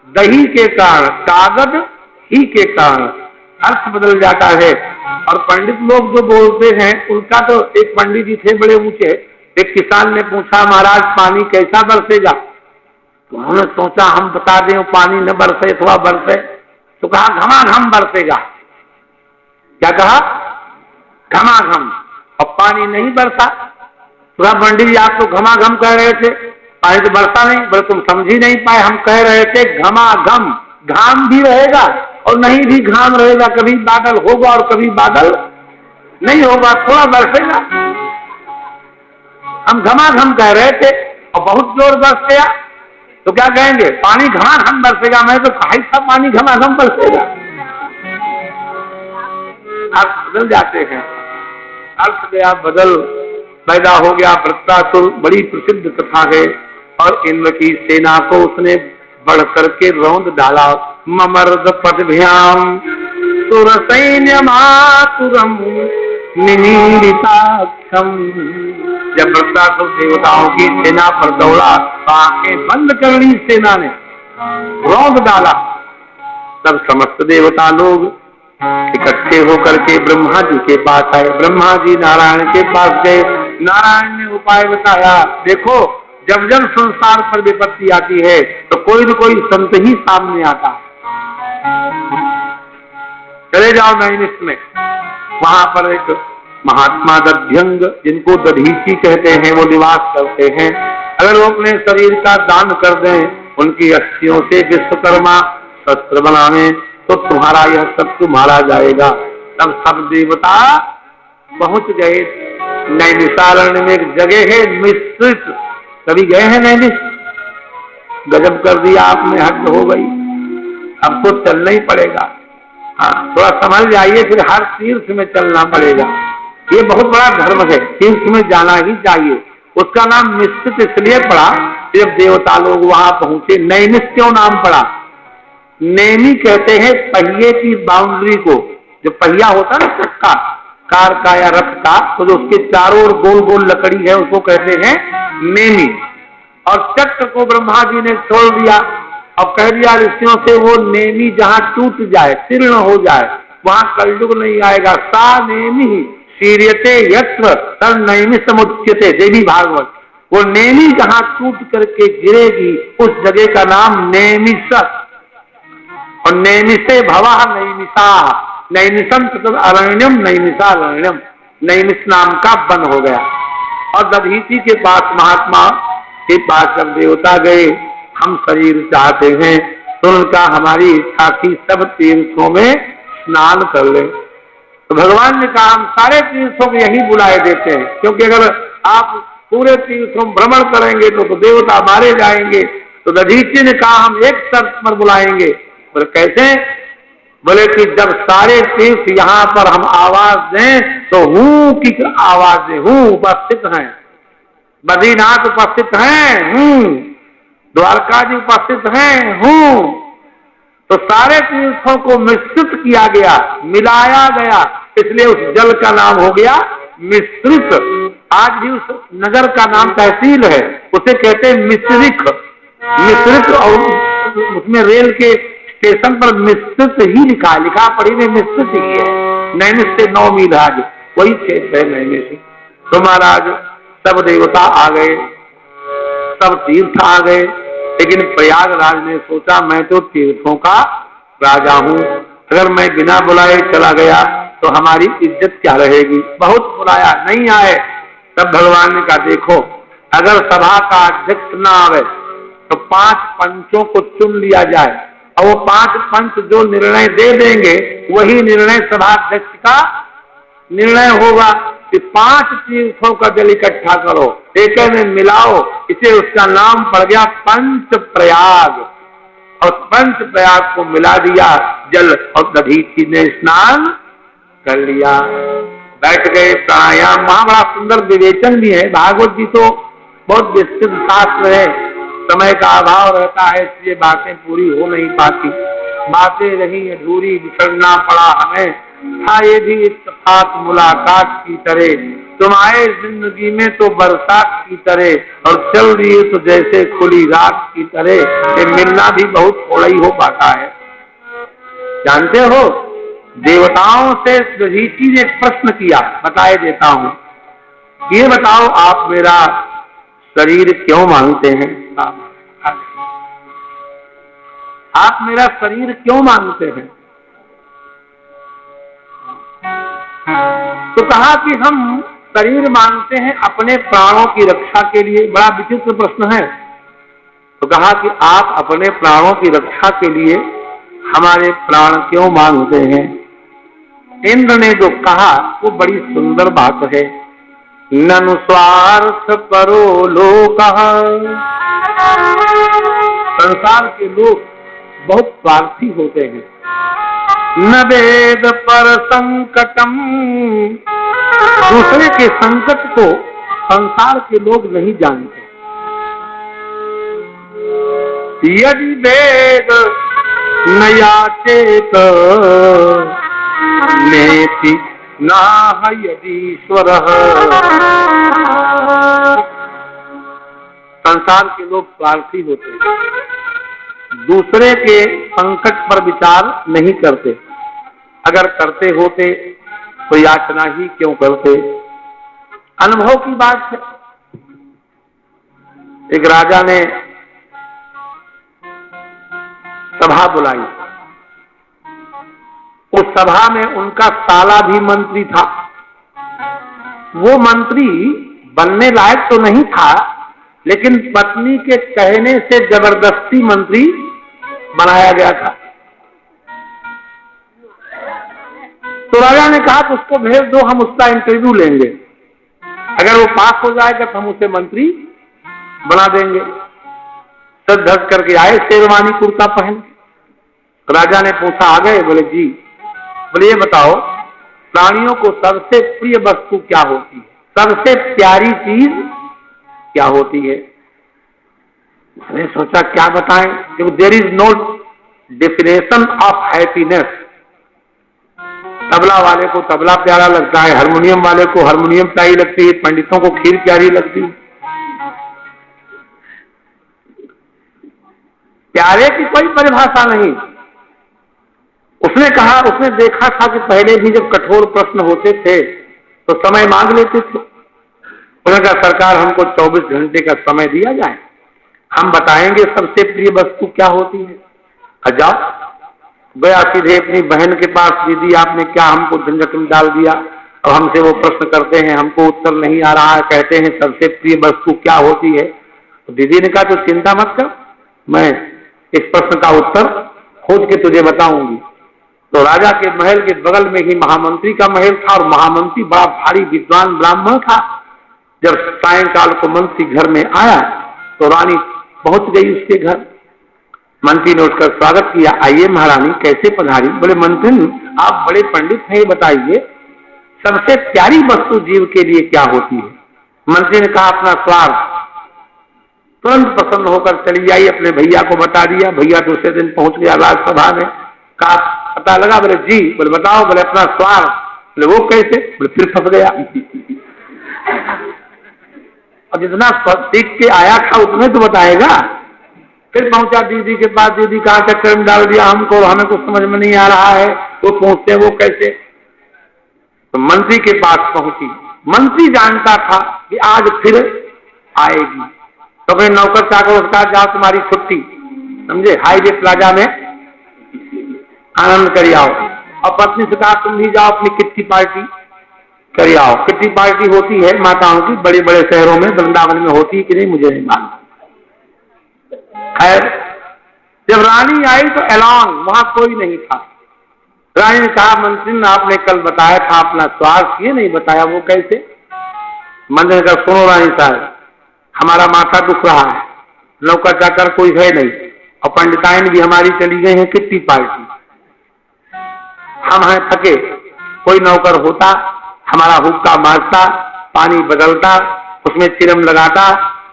दही के कारण, कागज ही के कारण, अर्थ बदल जाता है। और पंडित लोग जो बोलते हैं उनका, तो एक पंडित जी थे बड़े ऊंचे, एक किसान ने पूछा, महाराज पानी कैसा बरसेगा? तो उन्होंने सोचा हम बता दें पानी न बरसे अथवा बरसे, तो कहा घमाघम बरसेगा। क्या कहा? घमाघम। और पानी नहीं बरसा। तो पंडित जी आप तो घमाघम कह रहे थे, पानी तो बरसा नहीं। बोले तुम समझ ही नहीं पाए, हम कह रहे थे घमाघम, घाम भी रहेगा और नहीं भी घाम रहेगा, कभी बादल होगा और कभी बादल नहीं होगा, थोड़ा बरसेगा। हम घमाघम कह रहे थे और बहुत जोर बरस गया, तो क्या कहेंगे? पानी घमाघम बरसेगा। मैं तो कहा था पानी घमाघम बरसेगा। अर्थ बदल जाते हैं, अर्थ गया बदल, पैदा हो गया वृत्रासुर। बड़ी प्रसिद्ध कथा है। और इंद्र की सेना को उसने बढ़ करके रौंद डाला। ममर्द पदभ्याम सुर सैन्य मातुरम निमीलिताक्षम। जब वृत्रासुर देवताओं की सेना पर दौड़ा, आंखें बंद कर ली सेना ने, रौंद डाला। तब समस्त देवता लोग इकट्ठे होकर के ब्रह्मा जी के पास आए। ब्रह्मा जी नारायण के पास गए। नारायण ने उपाय बताया। देखो, जब जब संसार पर विपत्ति आती है तो कोई न कोई संत ही सामने आता है। चले जाओ नैमिष में, वहां पर एक महात्मा दध्यंग, जिनको दधीची कहते हैं, वो निवास करते हैं। अगर वो अपने शरीर का दान कर दें, उनकी अस्थियों से विश्वकर्मा शस्त्र बनावे, तो तुम्हारा यह सब तुम्हारा जाएगा। तब सब देवता पहुंच गए। नैमिषारण्य में एक जगह है मिश्रित, कभी गए हैं नैमिष? गजब कर दिया आपने, हद हो गई। अब तो चलना ही पड़ेगा। हाँ, थोड़ा समझ जाइए, फिर हर तीर्थ में चलना पड़ेगा। ये बहुत बड़ा धर्म है, तीर्थ में जाना ही चाहिए। उसका नाम मिश्रित इसलिए पड़ा, जब देवता लोग वहां पहुंचे। नैमिष क्यों नाम पड़ा? नेमी कहते हैं पहिए की बाउंड्री को, जो पहिया होता है ना चक्का, कार का या रथ का, तो जो उसके चारों ओर गोल गोल लकड़ी है उसको कहते हैं नेमी। और चक्र को ब्रह्मा जी ने छोड़ दिया और कह दिया ऋषियों से, वो नेमी जहां टूट जाए, तीर्ण हो जाए, वहां कलयुग नहीं आएगा। सा नेमी शीर्यते यत्र तद नैमि समुच्यते, देवी भागवत। वो नेमी जहां टूट करके गिरेगी उस जगह का नाम नेमिष। और नैमिषे भवा नैमिषा, नैमिषम तद अरण्यम नैमिषारण्यम, नैमिष नाम का वन हो गया। और दधीची के पास, महात्मा के पास जब देवता गए, हम शरीर चाहते हैं, तो उनका हमारी इच्छा की सब तीर्थों में स्नान कर ले। तो भगवान ने कहा हम सारे तीर्थों में यही बुलाए देते हैं, क्योंकि अगर आप पूरे तीर्थों भ्रमण करेंगे तो देवता मारे जाएंगे। तो दधीची ने कहा हम एक शर्त पर बुलाएंगे। बोले कैसे? बोले कि जब सारे तीर्थ यहाँ पर हम आवाज दें तो हूं की आवाज दें। हूं उपस्थित हैं, बद्रीनाथ उपस्थित हैं, द्वारका जी उपस्थित हैं, हूं। तो सारे तीर्थों को मिश्रित किया गया, मिलाया गया, इसलिए उस जल का नाम हो गया मिश्रित। आज भी उस नगर का नाम तहसील है, उसे कहते हैं मिश्रिक। मिश्रित, और उसमें रेल के स्टेशन पर मिश्रित ही लिखा, लिखा पढ़ी में मिश्रित ही है। नैमिष से 9 मील आगे वही क्षेत्र है नैमिष। तो महाराज सब देवता आ गए, सब तीर्थ आ गए, लेकिन प्रयागराज ने सोचा मैं तो तीर्थों का राजा हूं, अगर मैं बिना बुलाए चला गया तो हमारी इज्जत क्या रहेगी। बहुत बुलाया, नहीं आए। तब भगवान ने कहा देखो, अगर सभा का अध्यक्ष ना आवे तो 5 पंचों को चुन लिया जाए, और वो 5 पंच जो निर्णय दे देंगे वही निर्णय सभा अध्यक्ष का निर्णय होगा कि 5 तीर्थों का जल इकट्ठा करो, एक में मिलाओ। इसे उसका नाम पड़ गया पंच प्रयाग। और पंच प्रयाग को मिला दिया जल, और दधीची ने स्नान कर लिया। बैठ गए प्राणायाम, वहां बड़ा सुंदर विवेचन भी है। भागवत जी तो बहुत विस्तृत शास्त्र है, समय का अभाव रहता है, इसलिए बातें पूरी हो नहीं पाती। बातें रही अधूरी, बिछड़ना पड़ा हमें, था ये भी इत्तेफाक मुलाकात की तरह। तुम आए जिंदगी में तो बरसात की तरह, और चल रही तो जैसे खुली रात की तरह। ये मिलना भी बहुत थोड़ा ही हो पाता है। जानते हो, देवताओं से ऋषि ने एक प्रश्न किया, बताए देता हूं। ये बताओ, आप मेरा शरीर क्यों मांगते हैं? आप मेरा शरीर क्यों मांगते हैं? तो कहा कि हम शरीर मांगते हैं अपने प्राणों की रक्षा के लिए। बड़ा विचित्र प्रश्न है। तो कहा कि आप अपने प्राणों की रक्षा के लिए हमारे प्राण क्यों मांगते हैं? इंद्र ने जो कहा वो बड़ी सुंदर बात है। ननु स्वार्थ परो लोकः। संसार के लोग बहुत स्वार्थी होते हैं। न वेद पर संकटम। दूसरे के संकट को संसार के लोग नहीं जानते। यदि वेद न याचेत नेति नाह यदीश्वरः। संसार के लोग स्वार्थी होते हैं, दूसरे के संकट पर विचार नहीं करते। अगर करते होते तो याचना ही क्यों करते? अनुभव की बात है। एक राजा ने सभा बुलाई। उस सभा में उनका साला भी मंत्री था। वो मंत्री बनने लायक तो नहीं था, लेकिन पत्नी के कहने से जबरदस्ती मंत्री बनाया गया था। तो राजा ने कहा कि उसको भेज दो, हम उसका इंटरव्यू लेंगे। अगर वो पास हो जाएगा तो हम उसे मंत्री बना देंगे। सज धज करके आए, शेरवानी कुर्ता पहन। राजा ने पूछा, आ गए? बोले जी। बोले ये बताओ, प्राणियों को सबसे प्रिय वस्तु क्या होती है? सबसे प्यारी चीज क्या होती है? उसने सोचा क्या बताएं, क्योंकि there is no definition of happiness. तबला वाले को तबला प्यारा लगता है, हारमोनियम वाले को हारमोनियम प्यारी लगती है, पंडितों को खीर प्यारी लगती है। प्यारे की कोई परिभाषा नहीं। उसने कहा, उसने देखा था कि पहले भी जब कठोर प्रश्न होते थे तो समय मांग लेते थे। उन्होंने कहा, सरकार हमको 24 घंटे का समय दिया जाए, हम बताएंगे सबसे प्रिय वस्तु क्या होती है। जाओ। गया सीधे अपनी बहन के पास, दीदी आपने क्या हमको झंझट में डाल दिया, और हमसे वो प्रश्न करते हैं, हमको उत्तर नहीं आ रहा है, कहते हैं सबसे प्रिय वस्तु क्या होती है। तो दीदी ने कहा, तो चिंता मत कर, मैं इस प्रश्न का उत्तर खोज के तुझे बताऊंगी। तो राजा के महल के बगल में ही महामंत्री का महल था, और महामंत्री बड़ा भारी विद्वान ब्राह्मण था। जब सायंकाल को मंत्री घर में आया तो रानी पहुंच गई उसके घर। मंत्री ने उसका स्वागत किया, आइए महारानी, कैसे पधारी? बोले मंत्री, आप बड़े पंडित हैं, बताइए सबसे प्यारी वस्तु जीव के लिए क्या होती है? मंत्री ने कहा, अपना स्वार्थ। तुरंत प्रसन्न होकर चली आई, अपने भैया को बता दिया। भैया दूसरे दिन पहुंच गया राज्यसभा में। कहा, पता लगा? बोले जी। बोले बताओ? बोले अपना स्वार्थ। बोले वो कैसे? बोले फिर फंस गया। और जितना सीख के आया था उतने तो बताएगा। फिर पहुंचा दीदी के पास, दीदी कहा चक्कर में डाल दिया हमको, हमें कुछ समझ में नहीं आ रहा है, वो पूछते वो कैसे। तो मंत्री के पास पहुंची। मंत्री जानता था कि आज फिर आएगी, तो अपने नौकर चाकर उसका, जाओ तुम्हारी छुट्टी, समझे, हाईवे प्लाजा में आनंद कर आओ। और पत्नी से कहा, तुम भी जाओ अपनी किट्टी पार्टी कर आओ। किट्टी पार्टी होती है माताओं की, बड़े बड़े शहरों में, वृंदावन में होती है कि नहीं मुझे नहीं मालूम। खैर, जब रानी आई तो एलान, वहां कोई नहीं था। रानी ने कहा, मंत्री ने आपने कल बताया था अपना स्वार्थ, ये नहीं बताया, वो कैसे? मंत्री ने कहा, सुनो रानी साहब, हमारा माथा दुख रहा है, नौकर चाकर कोई है नहीं, और पंडिताइन भी हमारी चली गई है किट्टी पार्टी। हम हैं थके, कोई नौकर होता, हमारा हुक्का मारता, पानी बदलता, उसमें चिरम लगाता,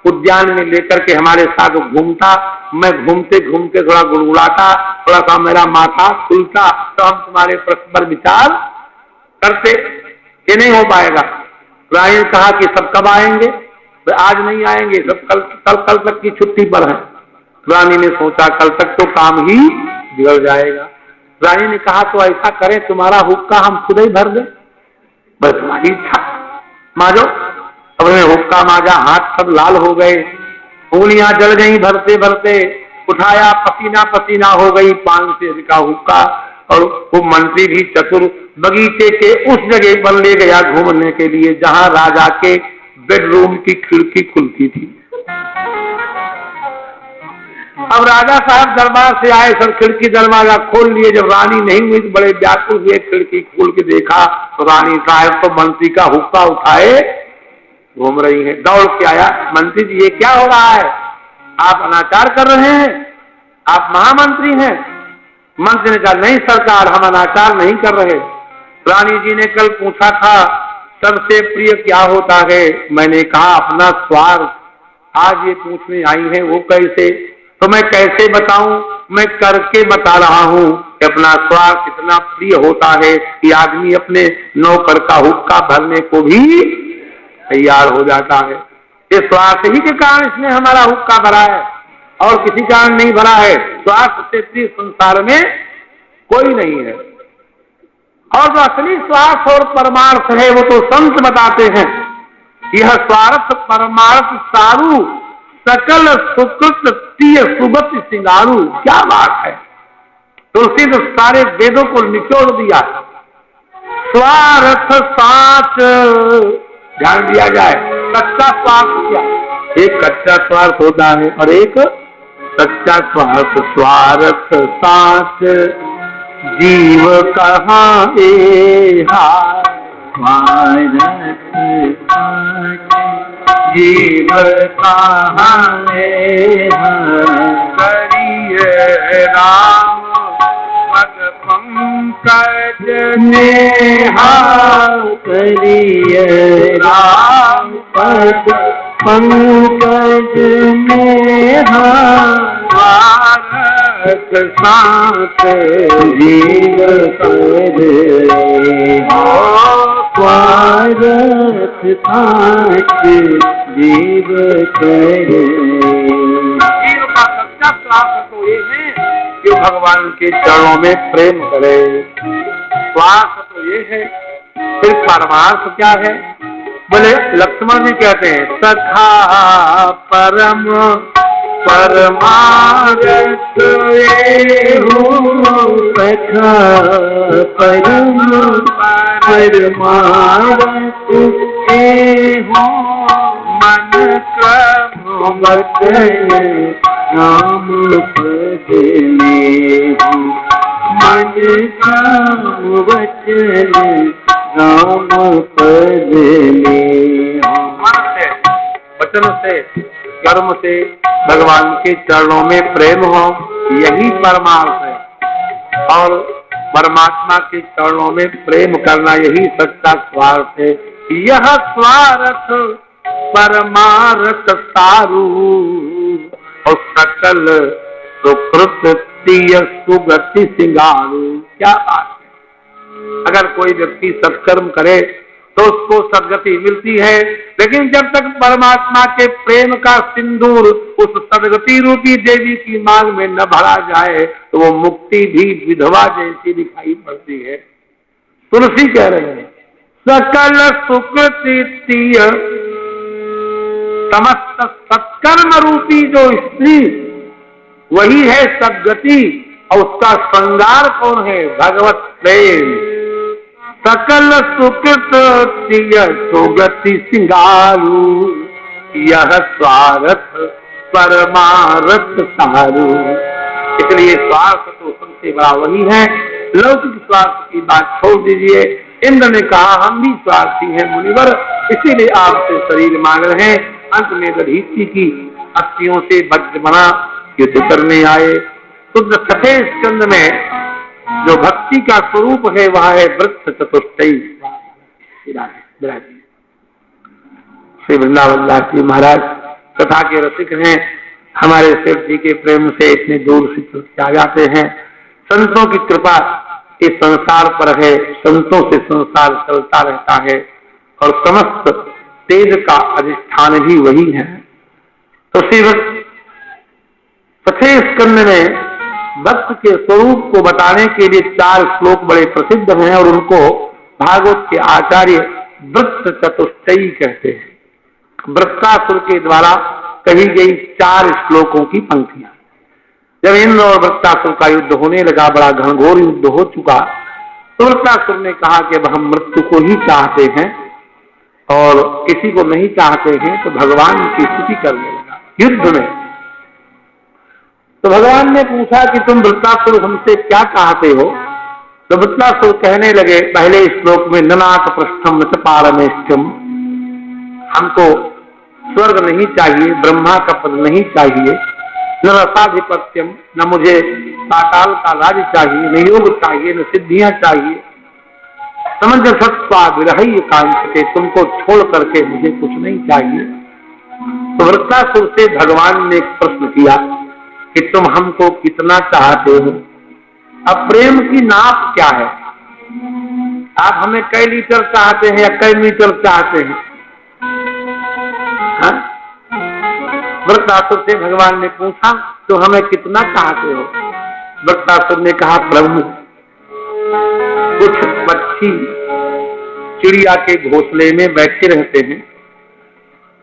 उद्यान में लेकर के हमारे साथ घूमता, मैं घूमते घूमते थोड़ा गुड़गुड़ाता, थोड़ा सा मेरा माथा खुलता, तो हम तुम्हारे प्रश्न पर विचार करते। ये नहीं हो पाएगा। रानी ने कहा कि सब कब आएंगे? तो आज नहीं आएंगे, सब कल तक की छुट्टी पर है। रानी ने सोचा कल तक तो काम ही बिगड़ जाएगा। रानी ने कहा तो ऐसा करें, तुम्हारा हुक्का हम खुद ही भर दें। बस तुम्हारी इच्छा, माजो। अब हुक्का माजा, हाथ सब लाल हो गए, उंगलियां जल गई भरते भरते, उठाया पसीना पसीना हो गई 5 सेर का हुक्का। और वो मंत्री भी चतुर बगीचे के उस जगह पर ले गया घूमने के लिए जहां राजा के बेडरूम की खिड़की खुलती थी। अब राजा साहब दरबार से आए, सब खिड़की दरवाजा खोल लिए। जब रानी नहीं हुई तो बड़े व्याकुल हुए, खिड़की खोल के देखा तो रानी साहब तो मंत्री का हुक्का उठाए घूम रही है। दौड़ के आया, मंत्री जी ये क्या हो रहा है? आप अनाचार कर रहे हैं, आप महामंत्री हैं। मंत्री ने कहा नहीं सरकार, हम अनाचार नहीं कर रहे। रानी जी ने कल पूछा था सबसे प्रिय क्या होता है, मैंने कहा अपना स्वार्थ। आज ये पूछने आई है वो कैसे? तो मैं कैसे बताऊं? मैं करके बता रहा हूं कि अपना स्वार्थ इतना प्रिय होता है कि आदमी अपने नौकर का हुक्का भरने को भी तैयार हो जाता है। इस स्वार्थ ही के कारण इसने हमारा हुक्का भरा है और किसी कारण नहीं भरा है। स्वार्थ से प्रिय संसार में कोई नहीं है। और जो असली स्वार्थ और परमार्थ है वो तो संत बताते हैं। यह स्वार्थ परमार्थ सारू सकल सुकृत तीय सुगति सिंगारू। क्या बात है! तुलसी ने सारे वेदों को निचोड़ दिया। स्वार्थ साच, ध्यान दिया जाए, कच्चा स्वार्थ क्या? एक कच्चा स्वार्थ होता है और एक सच्चा स्वार्थ। स्वार्थ साच जीव कहाँ एहा, स्वार्थ जीव कहाँ एहा, करिए राम पद पंकज नेहा, करिए राम पद पंकज नेहा। स्वार्थ साथ जीव कर स्वार्थ साथ जीव कर। जीव का सच्चा स्वार्थ तो ये है कि भगवान के चरणों में प्रेम करे। स्वार्थ तो ये है। फिर परमार्थ क्या है? बोले लक्ष्मण जी कहते हैं सखा परम परमार्थ सखा परम परमार्थ हो, मन क्रम वचन राम पद में हो, मन क्रम वचन राम पद में हो। मन से, वचन से, कर्म से भगवान के चरणों में प्रेम हो, यही परमार्थ है। और परमात्मा के चरणों में प्रेम करना यही सच्चा स्वार्थ है। यह स्वार्थ परमार्थ सारू और सकल सुकृत तीय सुगति सिंगारू। क्या बात है! अगर कोई व्यक्ति सत्कर्म करे तो उसको सदगति मिलती है, लेकिन जब तक परमात्मा के प्रेम का सिंदूर उस सदगति रूपी देवी की मांग में न भरा जाए तो वो मुक्ति भी विधवा जैसी दिखाई पड़ती है। तुलसी कह रहे हैं सकल सुकृति तीय, समस्त सत्कर्म रूपी जो स्त्री वही है सदगति, और उसका श्रृंगार कौन है? भगवत प्रेम। सकल सुकृत तीय सुगति सिंगारू, यह स्वार्थ परमार्थ सारू। इसलिए स्वार्थ तो सबसे बड़ा वही है। लौकिक स्वार्थ की बात छोड़ दीजिए। इंद्र ने कहा हम भी स्वार्थी हैं मुनिवर, इसीलिए आपसे शरीर मांग रहे हैं। अंत में दधीचि की अस्थियों से वज्र बना युद्ध करने आए। शुद्ध छठे स्कंद में जो भक्ति का स्वरूप है वह है वृत्त चतुष्टयी। श्री वृंदावन दास जी महाराज कथा के रसिक हैं, हमारे सेठ जी के प्रेम से इतने दूर से चलते आ जाते हैं। संतों की कृपा इस संसार पर है, संतों से संसार चलता रहता है और समस्त तेज का अधिष्ठान भी वही है। तो श्रीमद् छठे स्कंद में भक्त के स्वरूप को बताने के लिए 4 श्लोक बड़े प्रसिद्ध हैं और उनको भागवत के आचार्य वृत्त चतुष्टयी कहते हैं। वृत्तासुर के द्वारा कही गई 4 श्लोकों की पंक्तियां। जब इंद्र और वृत्तासुर का युद्ध होने लगा, बड़ा घनघोर युद्ध हो चुका, तो वृत्तासुर ने कहा कि अब हम मृत्यु को ही चाहते हैं और किसी को नहीं चाहते हैं, तो भगवान की स्तुति करने लगा युद्ध में। तो भगवान ने पूछा कि तुम वृत्तासुर हमसे क्या चाहते हो? तो वृत्तासुर कहने लगे पहले श्लोक में, ननाथ पृष्ठम न पारमेष्ठम, हमको स्वर्ग नहीं चाहिए, ब्रह्मा का पद नहीं चाहिए, न रसाधिपत्यम, न मुझे पाताल का राज्य चाहिए, न योग चाहिए, न सिद्धियां चाहिए, समंजसत्वा विरहय कांक्षते, तुमको छोड़ करके मुझे कुछ नहीं चाहिए। तो वृत्तासुर से भगवान ने एक प्रश्न किया कि तुम हमको कितना चाहते हो? अब प्रेम की नाप क्या है? आप हमें कई लीटर चाहते हैं या कई मीटर चाहते हैं? वृत्तासुर से भगवान ने पूछा तो हमें कितना चाहते हो? वृत्तासुर ने कहा प्रभु, कुछ पक्षी चिड़िया के घोंसले में बैठे रहते हैं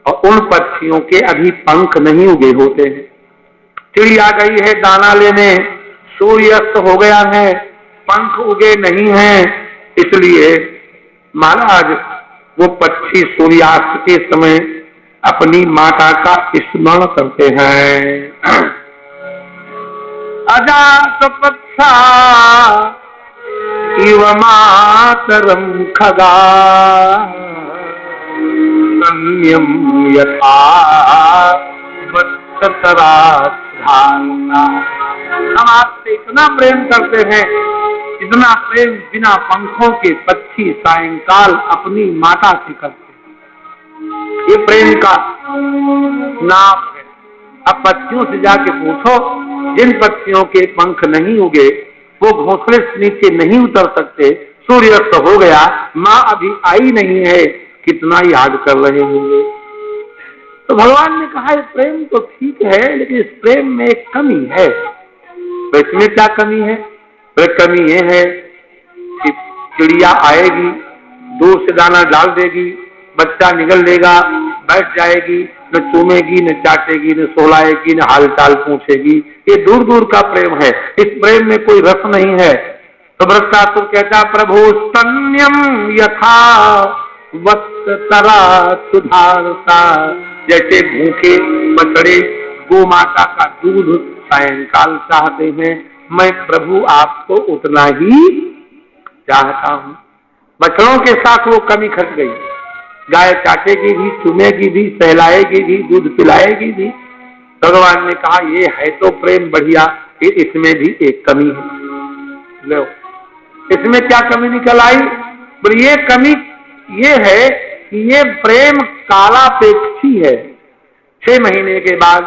और उन पक्षियों के अभी पंख नहीं उगे होते हैं। चिड़िया गई है दाना लेने, सूर्यास्त हो गया है, पंख उगे नहीं हैं, इसलिए महाराज वो पक्षी सूर्यास्त के समय अपनी माता का स्मरण करते हैं। अजात पक्षा इव मातरम खगा संयम यथा वत्सतरा धारणा। हम आपसे इतना प्रेम करते हैं, इतना प्रेम बिना पंखों के पक्षी सायंकाल अपनी माता से करते हैं। ये प्रेम का नाप है। अब पक्षियों से जाके पूछो, जिन पक्षियों के पंख नहीं उगे वो घोंसले से नीचे नहीं उतर सकते, सूर्यास्त हो गया, माँ अभी आई नहीं है, कितना याद कर रहे होंगे। तो भगवान ने कहा ये प्रेम तो ठीक है, लेकिन इस प्रेम में एक कमी है। तो इसमें क्या कमी है? तो कमी ये है कि चिड़िया आएगी, दूर से दाना डाल देगी, बच्चा निगल लेगा, बैठ जाएगी, न चूमेगी, न चाटेगी, न सोलाएगी, न हालचाल पूछेगी। ये दूर दूर का प्रेम है, इस प्रेम में कोई रस नहीं है। तो वृत्तासुर कहता प्रभु स्तन्यम यथा वत्सतरा सुधारता, जैसे भूखे बछड़े गौ माता का दूध सायंकाल चाहते हैं, मैं प्रभु आपको उतना ही चाहता हूँ। बछड़ों के साथ वो कमी खट गई, गाय चाटेगी भी, चुमेगी भी, सहलाएगी भी, दूध पिलाएगी भी। भगवान ने कहा ये है तो प्रेम बढ़िया, इसमें भी एक कमी है। लो, इसमें क्या कमी निकल आई? पर ये कमी ये है कि ये प्रेम कालापेक्षी है। 6 महीने के बाद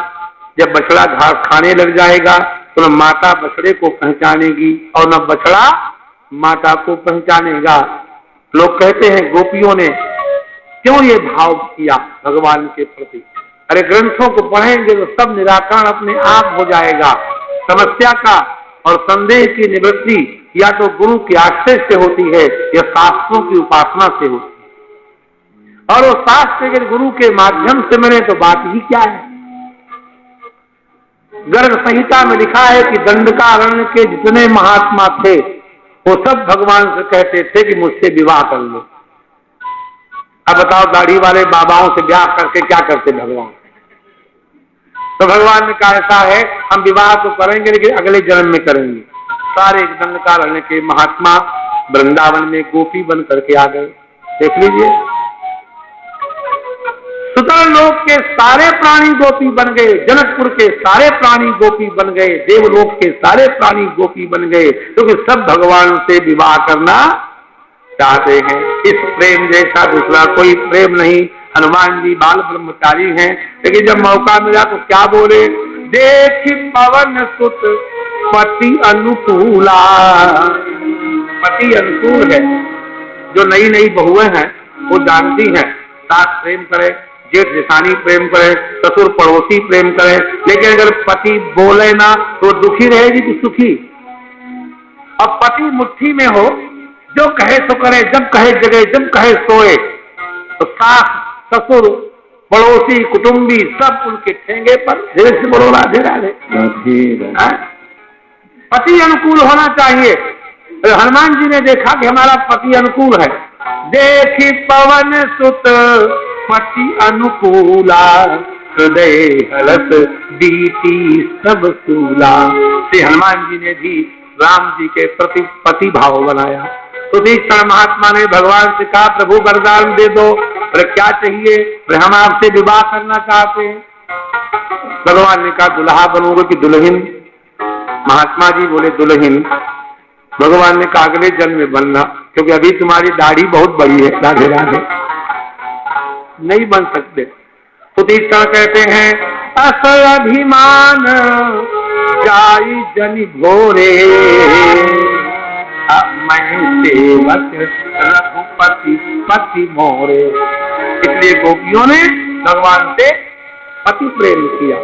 जब बछड़ा घास खाने लग जाएगा तो न माता बछड़े को पहचानेगी और न बछड़ा माता को पहचानेगा। लोग कहते हैं गोपियों ने क्यों ये भाव किया भगवान के प्रति? अरे ग्रंथों को पढ़ेंगे तो सब निराकरण अपने आप हो जाएगा। समस्या का और संदेह की निवृत्ति या तो गुरु के आश्रय से होती है या शास्त्रों की उपासना से होती है, और वो शास्त्र के गुरु के माध्यम से मिले तो बात ही क्या है। गर्ग संहिता में लिखा है कि दंडकारण्य के जितने महात्मा थे वो सब भगवान से कहते थे कि मुझसे विवाह कर लो। अब बताओ दाढ़ी वाले बाबाओं से ब्याह करके क्या करते भगवान? तो भगवान ने कहा ऐसा है, हम विवाह तो करेंगे लेकिन अगले जन्म में करेंगे। सारे दंडकारण्य के महात्मा वृंदावन में गोपी बन करके आ गए। देख लीजिए, सुतल लोक के सारे प्राणी गोपी बन गए, जनकपुर के सारे प्राणी गोपी बन गए, देवलोक के सारे प्राणी गोपी बन गए, क्योंकि सब भगवान से विवाह करना चाहते हैं। इस प्रेम जैसा दूसरा कोई प्रेम नहीं हनुमान जी बाल ब्रह्मचारी हैं, लेकिन जब मौका मिला तो क्या बोले, देख पवन सुत पति अनुकूला। पति अनुकूल है। जो नई नई बहुएं हैं वो जानती हैं, सास प्रेम करे, जेठ जेठानी प्रेम करे, ससुर पड़ोसी प्रेम करे, लेकिन अगर पति बोले ना तो दुखी रहेगी कि सुखी। अब पति मुट्ठी में हो, जो कहे सो करे, जब कहे जगे, जब कहे सोए, तो सास ससुर पड़ोसी कुटुंबी सब उनके ठेंगे पर धीरे से बोलो राधे राधे। पति अनुकूल होना चाहिए। हनुमान जी ने देखा कि हमारा पति अनुकूल है। देखी पवन सुत पति अनुकूला, हृदय हलस बीती सब सूला। श्री हनुमान जी ने भी राम जी के प्रति पति भाव बनाया। तो तीक्षण महात्मा ने भगवान से कहा, प्रभु वरदान दे दो। और क्या चाहिए? हम आपसे विवाह करना चाहते हैं। भगवान ने कहा, दुल्हा बनोगे कि दुल्हन? महात्मा जी बोले दुल्हन। भगवान ने कहा, अगले जन्म में बनना, क्योंकि अभी तुम्हारी दाढ़ी बहुत बड़ी है, राधे राधे, नहीं बन सकते। तो तीक्षण कहते हैं, असल अभिमान जाई जनि भोरे, मैं सेवक रघुपति पति मोरे। इसलिए गोपियों ने भगवान से पति प्रेम किया।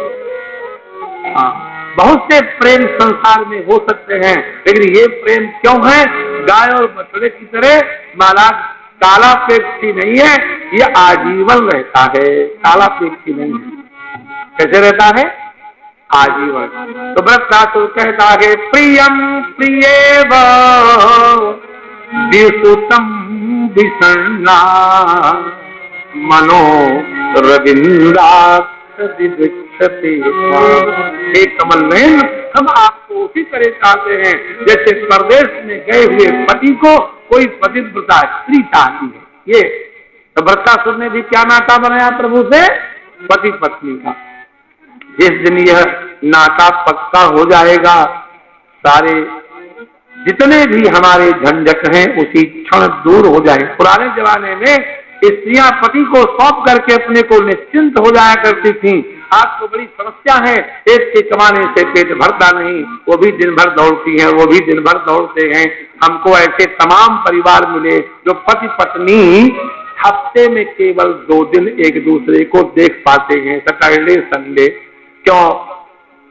हाँ, बहुत से प्रेम संसार में हो सकते हैं, लेकिन ये प्रेम क्यों है? गाय और बछड़े की तरह महाराज कालापेक्षी नहीं है, ये आजीवन रहता है, कालापेक्षी नहीं है। कैसे रहता है? आजीवन। तो वृत्तासुर कहता है, प्रियम प्रियेव विसुतम विषण्णा, मनो रविंद्राक्ष दिदृक्षते। हे कमल नयन, हम आपको उसी तरह चाहते हैं जैसे परदेश में गए हुए पति को कोई पतिव्रता स्त्री चाहती है। ये तो वृत्तासुर ने भी क्या नाता बनाया प्रभु से? पति पत्नी का। जिस दिन यह नाता पक्का हो जाएगा, सारे जितने भी हमारे झंझट हैं उसी क्षण दूर हो जाए। पुराने जमाने में स्त्रियां पति को सौंप करके अपने को निश्चिंत हो जाया करती थीं। आज तो बड़ी समस्या है, एक के कमाने से पेट भरता नहीं, वो भी दिन भर दौड़ती हैं, वो भी दिन भर दौड़ते हैं। हमको ऐसे तमाम परिवार मिले जो पति पत्नी हफ्ते में केवल 2 दिन एक दूसरे को देख पाते हैं, सैटरडे संडे। क्यों?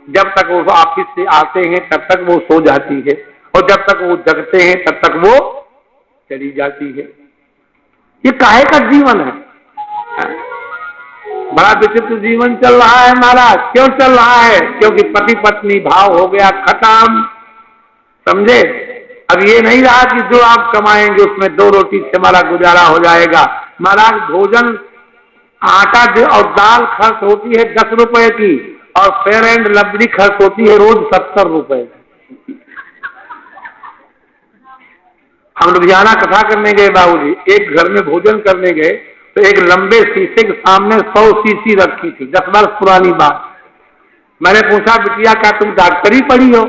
जब तक वो ऑफिस से आते हैं तब तक वो सो जाती है, और जब तक वो जगते हैं तब तक वो चली जाती है। ये काहे का जीवन है? बड़ा विचित्र जीवन चल रहा है महाराज। क्यों चल रहा है? क्योंकि पति पत्नी भाव हो गया खत्म। समझे? अब ये नहीं रहा कि जो आप कमाएंगे उसमें 2 रोटी से हमारा गुजारा हो जाएगा। महाराज भोजन, आटा और दाल खर्च होती है 10 रुपए की, और फेयर एंड लवली खर्च होती है रोज 70 रुपए। हम लुधियाना कथा करने गए बाबूजी, एक घर में भोजन करने गए तो एक लंबे शीशे के सामने 100 शीशी रखी थी, 10 वर्ष पुरानी बात। मैंने पूछा, बिटिया क्या तुम डॉक्टरी पढ़ी हो?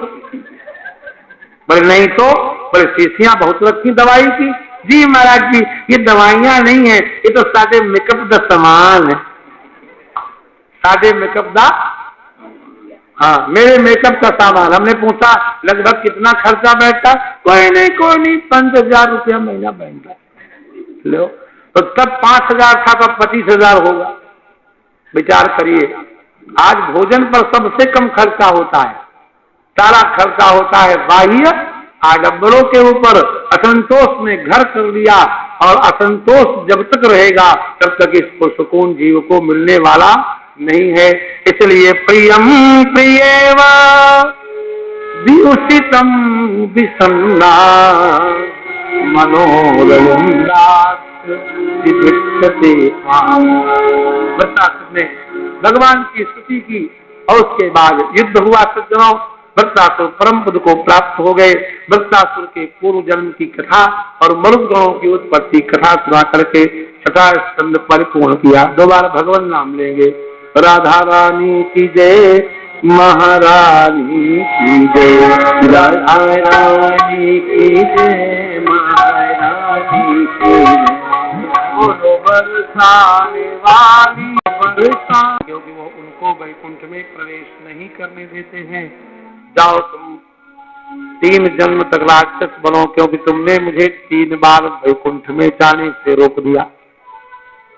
बोले नहीं तो। बोले शीशियां बहुत रखी दवाई की? जी महाराज जी, ये दवाइयां नहीं है, ये तो सादे मेकअप का सामान है। सादे मेकअप का? हाँ, मेरे मेकअप का सामान। हमने पूछा लगभग कितना खर्चा बैठता? कोई नहीं 5,000 रुपया महीना बैठता। लो, तो तब 5,000 था तो 25,000 होगा। विचार करिए, आज भोजन पर सबसे कम खर्चा होता है, सारा खर्चा होता है बाह्य आडंबरों के ऊपर। असंतोष में घर कर लिया, और असंतोष जब तक रहेगा तब तक इसको सुकून जीव को मिलने वाला नहीं है। इसलिए प्रियम प्रियेव विउषितम विषण्णा, मनोरविंद्राक्ष दिदृक्षते। वृत्तासुर ने भगवान की स्तुति की, और उसके बाद युद्ध हुआ। सज्जनों, वृत्तासुर परम पद को प्राप्त हो गए। वृत्तासुर के पूर्व जन्म की कथा और मरुदगणों की उत्पत्ति कथा सुना करके 6वां स्कंद परिपूर्ण किया। 2 बार भगवान नाम लेंगे। राधा रानी की जय, महारानी की जय, राधा रानी की जय, महारानी की जय। बोलो बरसाने वाली बरसा, क्योंकि वो उनको वैकुंठ में प्रवेश नहीं करने देते हैं। जाओ तुम 3 जन्म तक राक्षस बनो, क्योंकि तुमने मुझे 3 बार वैकुंठ में जाने से रोक दिया।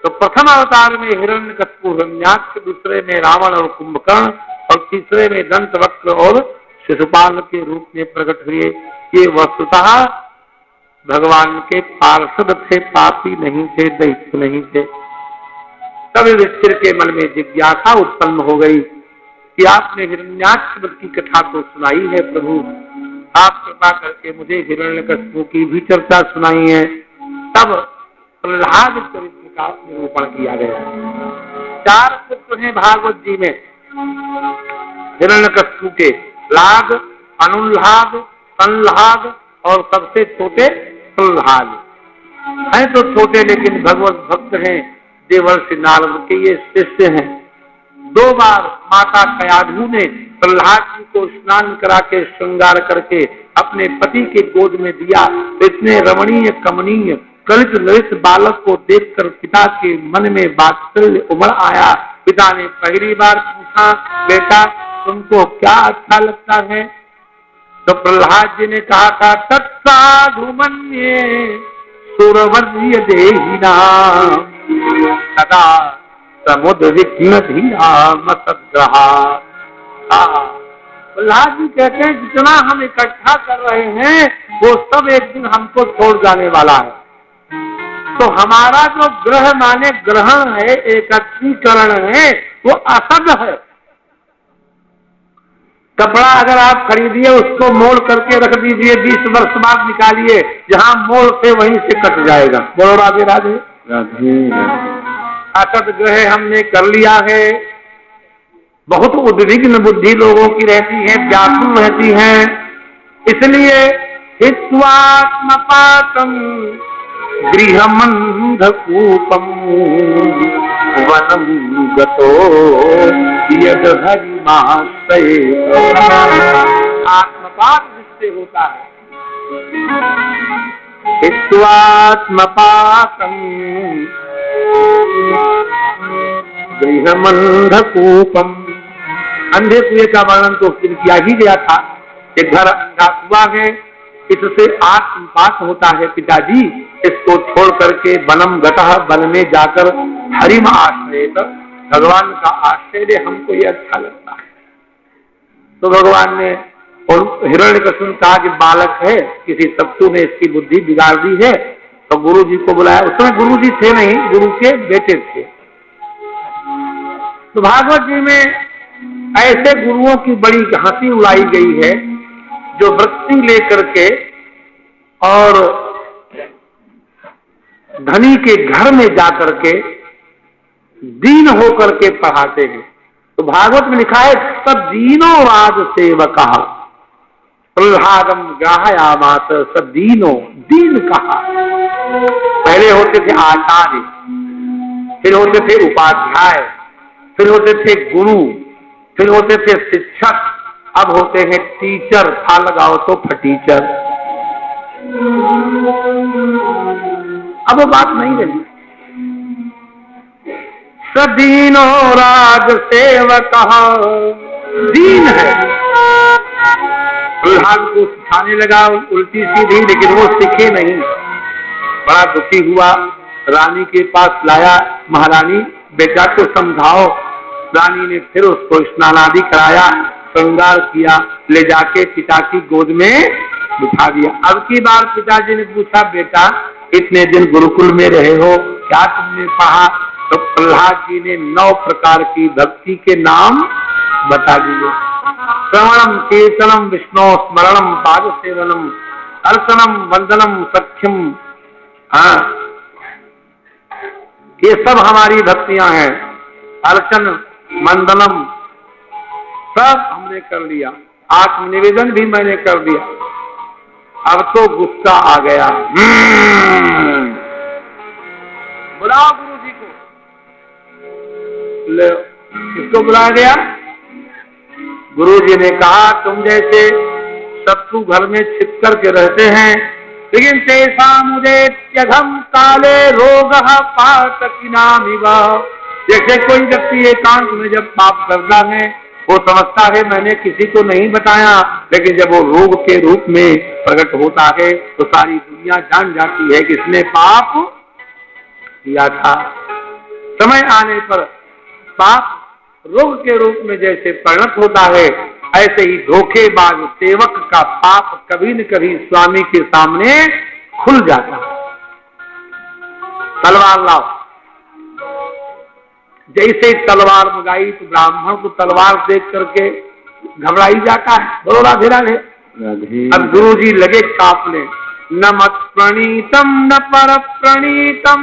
तो प्रथम अवतार में हिरण्यकश्यप हिरण्याक्ष, दूसरे में रावण और कुंभकर्ण, और तीसरे में दंतवक्र और शिशुपाल के रूप में प्रकट हुए। ये वस्तुतः भगवान के पार्षद थे, पापी नहीं थे, दैत्य नहीं थे। तब युधिष्ठिर के मन में जिज्ञासा उत्पन्न हो गई कि आपने हिरण्याक्ष वध की कथा तो सुनाई है प्रभु, आप कृपा करके मुझे हिरण्यकश्यप की भी चर्चा सुनाई है। तब प्रहलाद चरित्र का निरूपण किया गया। 4 पुत्र हैं भागवत जी में हिरण्यकश्यप के, लाद, अनुल्लाद, संल्लाद और सबसे छोटे प्रहलाद हैं। तो छोटे लेकिन भगवत भक्त हैं, देवर्षि नारद के ये शिष्य हैं। 2 बार माता कयाधु ने प्रहलाद जी को स्नान करा के श्रृंगार करके अपने पति के गोद में दिया। इतने रमणीय कमनीय कलित ललित बालक को देखकर पिता के मन में वात्सल्य उमड़ आया। पिता ने पहली बार पूछा, बेटा तुमको क्या अच्छा लगता है? तो प्रहलाद जी ने कहा था, तत्साधु मन्ये सुरवर्य देहिना सदा समुद्र विघ्न धीराम सद्ग्रहा। प्रहलाद जी कहते हैं जितना हम इकट्ठा कर रहे हैं वो सब एक दिन हमको छोड़ जाने वाला है। तो हमारा जो ग्रह माने ग्रहण है, एकत्रीकरण है, वो असद है। कपड़ा अगर आप खरीदिए उसको मोड़ करके रख दीजिए, 20 वर्ष बाद निकालिए, जहां मोड़ से वहीं से कट जाएगा। बोलो राधे राधे राधे। असद ग्रह हमने कर लिया है। बहुत उद्विग्न बुद्धि लोगों की रहती है, व्याकुल रहती है, इसलिए हित्वात्मपातम गृहमंधकूपम वनम गतो यद हरिमाश्रये। आत्मपात जिससे होता है, हित्वात्मपातम गृहमंधकूपम। अंधे कुएं का वर्णन तो उस दिन किया ही गया था। एक घर अंधा कुआ है, इससे आत्मपात होता है। पिताजी इसको छोड़ करके वनम गतः, वन में जाकर हरिम आश्रय, भगवान का आश्रय दे, हमको ये अच्छा लगता है। तो भगवान ने और हिरण्यकश्यप कहा कि बालक है, किसी सत्सु ने इसकी बुद्धि बिगाड़ दी है। तो गुरु जी को बुलाया। उस समय गुरु जी थे नहीं, गुरु के बेटे थे। तो भागवत जी में ऐसे गुरुओं की बड़ी हंसी उड़ाई गई है जो वृत्ति लेकर के और धनी के घर में जाकर के दीन होकर के पढ़ाते हैं। तो भागवत में लिखा है, सब दीनो राज सेवक प्रहलादम ग्राहयामास, सब दीनो, दीन कहा। पहले होते थे आचार्य, फिर होते थे उपाध्याय, फिर होते थे गुरु, फिर होते थे शिक्षक, अब होते हैं टीचर। था लगाओ तो फटीचर। अब वो बात नहीं रही। सदीनो राज सेवक दीन है। प्रहलाद को सिखाने लगा उल्टी सीधी, लेकिन वो सीखे नहीं। बड़ा दुखी हुआ, रानी के पास लाया। महारानी बेटा को समझाओ। रानी ने फिर उसको स्नान आदि कराया, श्रृंगार किया, ले जाके पिता की गोद में बिठा दिया। अब की बार पिताजी ने पूछा, बेटा इतने दिन गुरुकुल में रहे हो, क्या तुमने पढ़ा? तो प्रहलाद जी ने 9 प्रकार की भक्ति के नाम बता दिए। श्रवणम, कीर्तनम, विष्णु स्मरणम, पाद सेवनम, अर्चनम, वंदनम, सख्यम। हाँ, ये सब हमारी भक्तियां हैं। अर्चन, मंदनम सब हमने कर लिया। आत्मनिवेदन भी मैंने कर दिया। अब तो गुस्सा आ गया। बुलाओ गुरु जी को। किसको बुलाया गया? गुरु जी ने कहा, तुम जैसे शत्रु घर में छिप करके रहते हैं, लेकिन तेसा मुझे त्यघम काले रोग पातकिनामिव जैसे कोई व्यक्ति एकांत में जब पाप करता है, वो समझता है मैंने किसी को नहीं बताया, लेकिन जब वो रोग के रूप में प्रकट होता है तो सारी दुनिया जान जाती है कि इसने पाप किया था। समय आने पर पाप रोग के रूप में जैसे परिणत होता है, ऐसे ही धोखेबाज सेवक का पाप कभी न कभी स्वामी के सामने खुल जाता है। तलवार लाओ, जैसे तलवार मंगाई तो ब्राह्मण को तलवार देख करके घबराई जाता है, बोलो राधे राधे। अब गुरु जी लगे कांपने, न मत प्रणीतम न पर प्रणीतम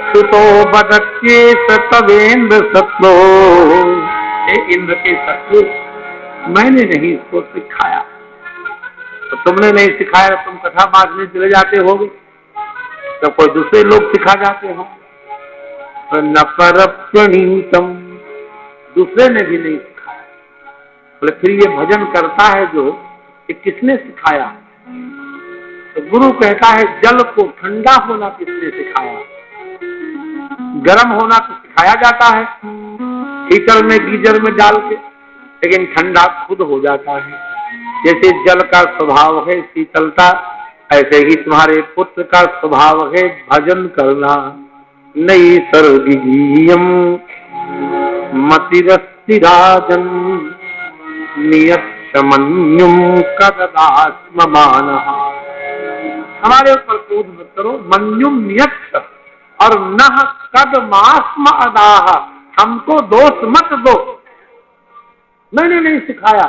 सुतो बदत्ये सतवेन्द्र सत्रो। इंद्र के शत्रु, मैंने नहीं इसको सिखाया। तो तुमने नहीं सिखाया, तुम कथा बांटने चले जाते होगे, तो कोई दूसरे लोग सिखा जाते हो। न पर प्रणीतम, दूसरे ने भी नहीं सिखाया। बोले फिर ये भजन करता है जो, कि किसने सिखाया? तो गुरु कहता है जल को ठंडा होना किसने सिखाया? गर्म होना तो सिखाया जाता है हीटर में, गीजर में डाल के, लेकिन ठंडा खुद हो जाता है। जैसे जल का स्वभाव है शीतलता, ऐसे ही तुम्हारे पुत्र का स्वभाव है भजन करना। नई सर्वगीयम मतिरस्तिराजन नियतमन्युम कददास्ममान। हमारे ऊपर क्रोध मत करो, मन्युम नियत और नह कदमास्म अदाह, हमको दोष मत दो, मैंने नहीं सिखाया।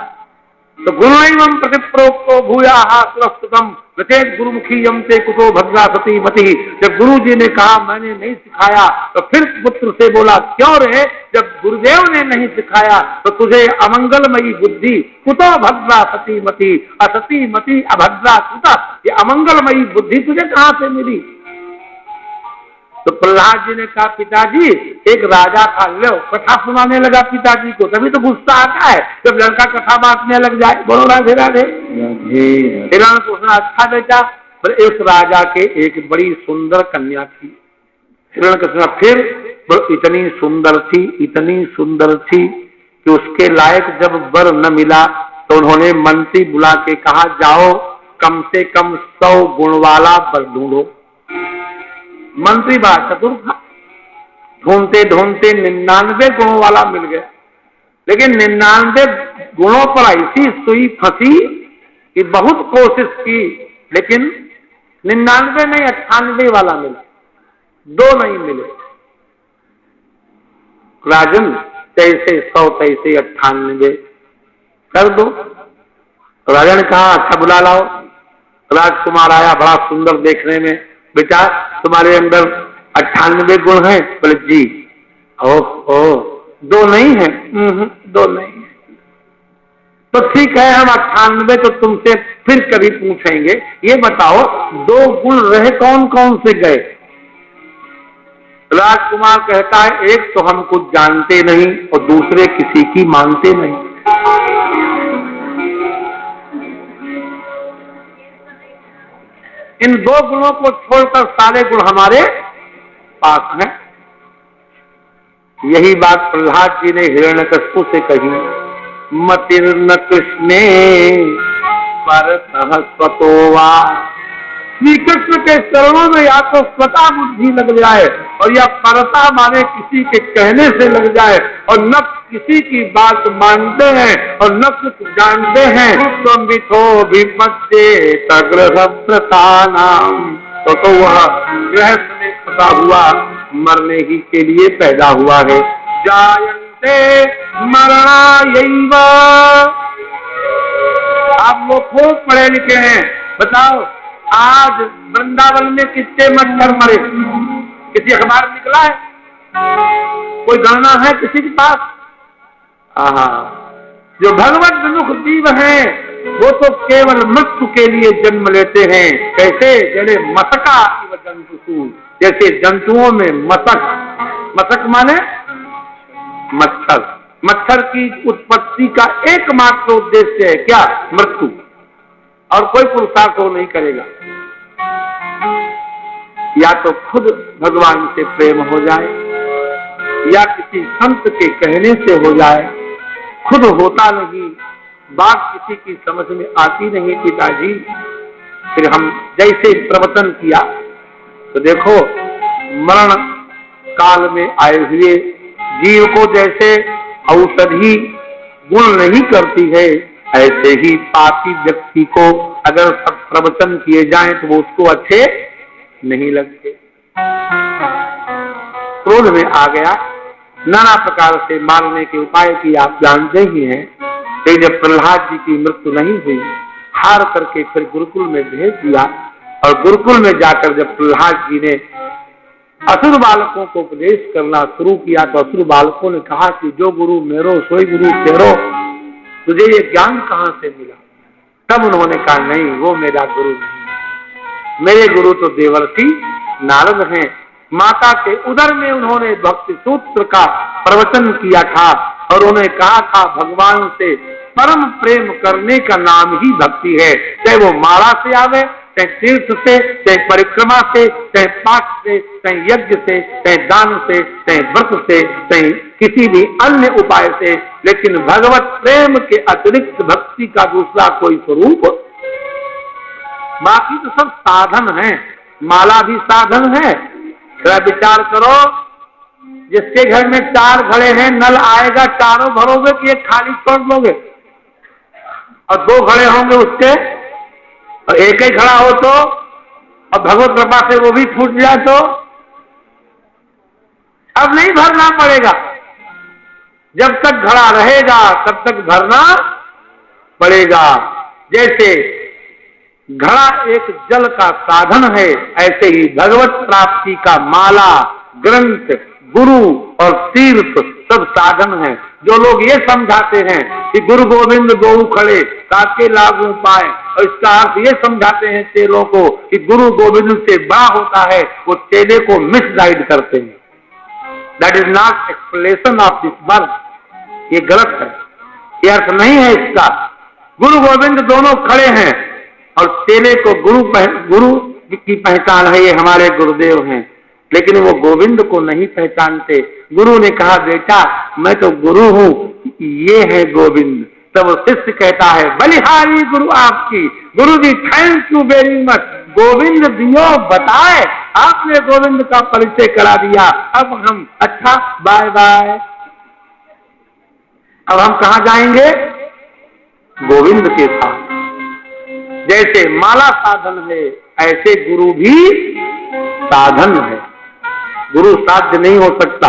तो गुरुएवं प्रतिप्रोक्तो भूयाहा सुरस्तुतम प्रत्येक गुरुमुखी यम से कुतो भद्रा सती मति। जब गुरु जी ने कहा मैंने नहीं सिखाया, तो फिर पुत्र से बोला क्यों रे, जब गुरुदेव ने नहीं सिखाया तो तुझे अमंगलमयी बुद्धि कुतो भद्रा सती मति, असती मति अभद्रा कुता, ये अमंगलमयी बुद्धि तुझे कहां से मिली? तो प्रहलाद जी ने कहा पिताजी एक राजा था, लो कथा सुनाने लगा पिताजी को, तभी तो गुस्सा आता है जब लड़का कथा बांटने लग जाए। बोलो राधे राधे। हिरण पूछना अच्छा बेटा, उस राजा के एक बड़ी सुंदर कन्या थी। हिरण कृष्ण फिर इतनी सुंदर थी, इतनी सुंदर थी कि उसके लायक जब वर न मिला तो उन्होंने मंत्री बुला के कहा जाओ कम से कम 100 गुण वाला वर ढूंढो। मंत्री बड़ा चतुर था, ढूंढते ढूंढते 99 गुणों वाला मिल गया, लेकिन 99 गुणों पर ऐसी सुई फंसी कि बहुत कोशिश की, लेकिन 99 नहीं 98 वाला मिला, 2 नहीं मिले। राजन तैसे 100 तैसे 98 कर दो। राजा ने कहा अच्छा बुला लाओ। राजकुमार आया, बड़ा सुंदर देखने में। बेटा तुम्हारे अंदर 98 गुण हैं? बोले जी। ओह 2 नहीं है? 2 नहीं है। तो ठीक है हम 98 तो तुमसे फिर कभी पूछेंगे, ये बताओ 2 गुण रहे कौन कौन से गए? राजकुमार कहता है एक तो हम कुछ जानते नहीं और दूसरे किसी की मानते नहीं। इन 2 गुणों को छोड़कर सारे गुण हमारे पास हैं। यही बात प्रहलाद जी ने हिरण्यकश्यप से कही। मतिर्न कृष्णे परतः स्वतो वा। श्री कृष्ण के चरणों में या तो स्वतः बुद्धि लग जाए और या परता माने किसी के कहने से लग जाए, और न किसी की बात मानते हैं और न कुछ जानते हैं। तो मिथो विपत्ते तग्रह प्रतानाम, तो वह गृहस्थ में फंसा हुआ मरने ही के लिए पैदा हुआ है। जायन्ते मरणायैव। आप लोग खूब पढ़े लिखे हैं, बताओ आज वृंदावन में कितने मच्छर मरे? किसी अखबार निकला है? कोई गणना है किसी के पास? जो भगवत विमुख जीव हैं वो तो केवल मृत्यु के लिए जन्म लेते हैं। कैसे? जैसे मशका इव जंतु, जैसे जंतुओं में मशक। मशक माने मच्छर। मच्छर की उत्पत्ति का एकमात्र उद्देश्य है क्या? मृत्यु, और कोई पुरुषार्थ वो नहीं करेगा। या तो खुद भगवान से प्रेम हो जाए किसी संत के कहने से हो जाए, खुद होता नहीं, बात किसी की समझ में आती नहीं पिताजी। फिर हम जैसे प्रवचन किया तो देखो मरण काल में आए हुए जीव को जैसे औषधि गुण नहीं करती है, ऐसे ही पापी व्यक्ति को अगर सब प्रवचन किए जाएं तो वो उसको अच्छे नहीं लगते। क्रोध में आ गया, नाना प्रकार से मारने के उपाय की आप जानते ही हैं। लेकिन जब प्रहलाद जी की मृत्यु नहीं हुई, हार करके फिर गुरुकुल में भेज दिया और गुरुकुल में जाकर जब प्रहलाद जी ने असुर बालकों को उपदेश करना शुरू किया तो असुर बालकों ने कहा कि जो गुरु मेरो सोई गुरु तेरो, तुझे ये ज्ञान कहां से मिला? तब उन्होंने कहा नहीं, वो मेरा गुरु नहीं, मेरे गुरु तो देवर्षि नारद हैं। माता के उदर में उन्होंने भक्ति सूत्र का प्रवचन किया था और उन्हें कहा था भगवान से परम प्रेम करने का नाम ही भक्ति है, चाहे वो माला से आवे, चाहे तीर्थ से, चाहे परिक्रमा से, चाहे पाठ से, चाहे यज्ञ से, चाहे दान से, चाहे व्रत से, चाहे किसी भी अन्य उपाय से, लेकिन भगवत प्रेम के अतिरिक्त भक्ति का दूसरा कोई स्वरूप। बाकी तो सब साधन है, माला भी साधन है। थोड़ा विचार करो, जिसके घर में 4 घड़े हैं, नल आएगा चारों भरोगे कि एक खाली छोड़ दोगे? और 2 घड़े होंगे उसके और एक ही खड़ा हो तो, और भगवत कृपा से वो भी फूट जाए तो अब नहीं भरना पड़ेगा। जब तक घड़ा रहेगा तब तक भरना पड़ेगा। जैसे घड़ा एक जल का साधन है, ऐसे ही भगवत प्राप्ति का माला, ग्रंथ, गुरु और तीर्थ सब साधन है। जो लोग ये समझाते हैं कि गुरु गोविंद गौ खड़े ताके लागू पाए, और इसका अर्थ ये समझाते हैं चेलों को कि गुरु गोविंद से बड़ा होता है, वो चेले को मिसगाइड करते हैं। That is not explanation of this word. ये गलत है, ये अर्थ नहीं है इसका। गुरु गोविंद दोनों खड़े हैं और चेले को गुरु की पहचान है, ये हमारे गुरुदेव हैं, लेकिन वो गोविंद को नहीं पहचानते। गुरु ने कहा बेटा मैं तो गुरु हूं, ये है गोविंद। तब शिष्य कहता है बलिहारी गुरु आपकी, Guru ji thank you very much, Govind दियो बताए, आपने गोविंद का परिचय करा दिया। अब हम अच्छा बाय बाय। अब हम कहां जाएंगे? गोविंद के साथ। जैसे माला साधन है, ऐसे गुरु भी साधन है। गुरु साध्य नहीं हो सकता,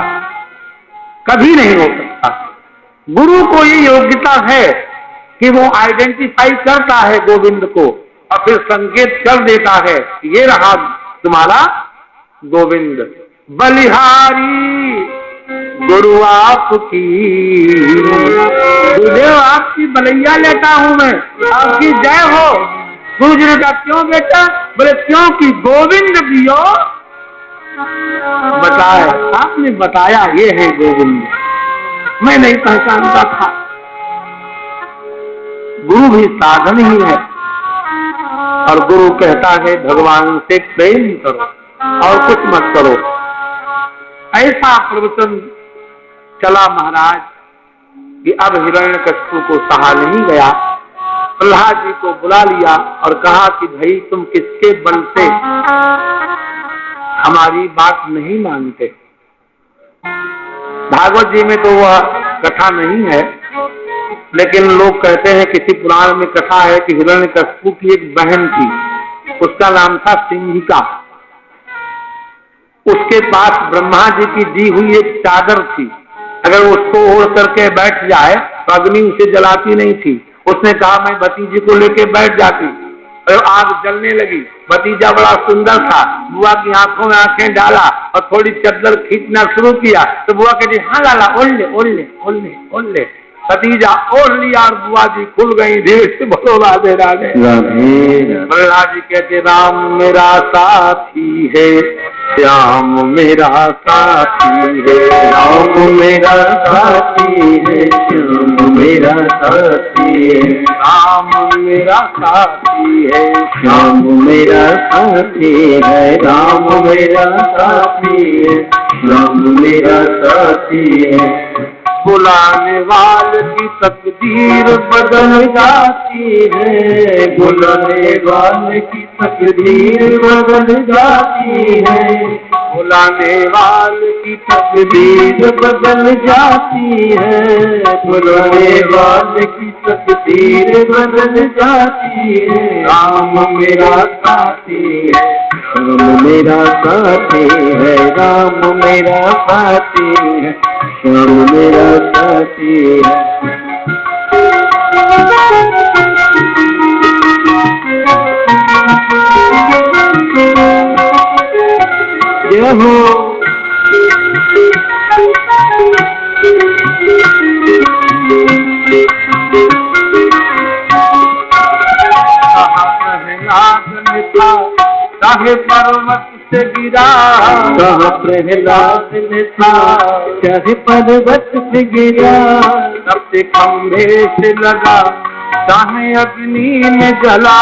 कभी नहीं हो सकता। गुरु को ये योग्यता है कि वो आइडेंटिफाई करता है गोविंद को और फिर संकेत कर देता है ये रहा तुम्हारा गोविंद। बलिहारी गुरु आपकी, गुरुदेव आपकी बलैया लेता हूं मैं, आपकी जय हो। गुरु जी ने कहा क्यों बेटा? बोले क्योंकि गोविंद दियो बताए, आपने बताया ये है गोविंद, मैं नहीं पहचानता था। गुरु भी साधन ही है और गुरु कहता है भगवान से प्रेम करो और कुछ मत करो। ऐसा प्रवचन चला महाराज कि अब हिरण्यकश्यप को सहा नहीं गया। प्रहलाद जी को बुला लिया और कहा कि भाई तुम किसके बल से हमारी बात नहीं मानते? भागवत जी में तो वह कथा नहीं है, लेकिन लोग कहते हैं किसी पुराण में कथा है कि हिरण्यकश्यप की एक बहन थी, उसका नाम था सिंहिका। उसके पास ब्रह्मा जी की दी हुई एक चादर थी, अगर उसको ओढ़ करके बैठ जाए तो अग्नि उसे जलाती नहीं थी। उसने कहा मैं भतीजी को लेके बैठ जाती, और आग जलने लगी। भतीजा बड़ा सुंदर था, बुआ की आंखों में आंखें डाला और थोड़ी चद्दर खींचना शुरू किया तो बुआ कहती हाँ लाला ओढ़ ले ओढ़ ले ओढ़ ले ओढ़ ले। भतीजा ओढ़ लिया और बुआ जी खुल गई। धीरे से बोलो राधे राधे। प्रहलाद जी कहते राम मेरा साथी है, श्याम मेरा साथी है, राम मेरा साथी है, श्याम मेरा साथी है, राम मेरा साथी है, श्याम मेरा साथी है, राम मेरा साथी है, राम मेरा साथी है। बुलाने वाले की तकदीर बदल जाती है, बुलाने वाले की तकदीर बदल जाती है। बुलाने वाले की तकदीर बदल जाती है, बुलाने वाले की तकदीर बदल जाती है। राम मेरा साथी है, राम मेरा साथी है, राम मेरा साथी है, राम मेरा साथी है। जय हो चाहे पर्वत से गिरा, कहाँ प्रहलाद ने था, चाहे पर्वत से गिरा। सबसे खंभे से लगा, चाहे अग्नि में जला,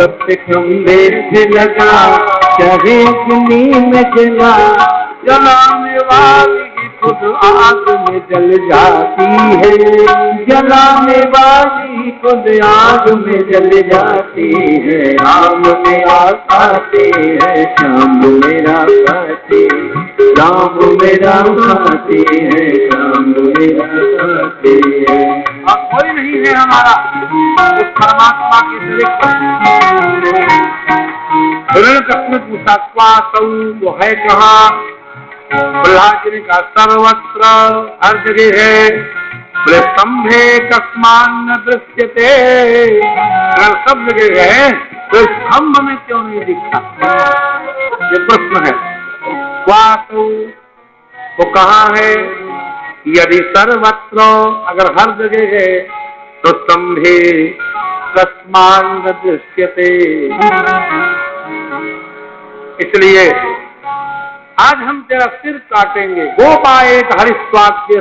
सबसे खंभे से लगा, चाहे अग्नि में जला। जलाने वाली खुद आग में जल जाती है, जलाने वाली खुद आग में जल जाती है। राम मेरा साथी है, श्याम मेरा साथी, राम मेरा साथी है, श्याम मेरा साथी है। और कोई नहीं है हमारा उस परमात्मा के सिवा। हिरण्यकश्यप पूछा क्वासौ, वो है कहाँ? प्रहलाद जी ने कहा सर्वत्र, हर जगह है। बोले स्तंभे कस्मान न दृश्यते, अगर सब जगह है तो स्तंभ में क्यों नहीं दिखता? ये प्रश्न है। क्वासौ, वो कहाँ है? यदि सर्वत्र, अगर हर जगह है तो स्तंभे कस्मान न दृश्यते। इसलिए आज हम तेरा सिर काटेंगे। वो पाए हरिस्वाद्य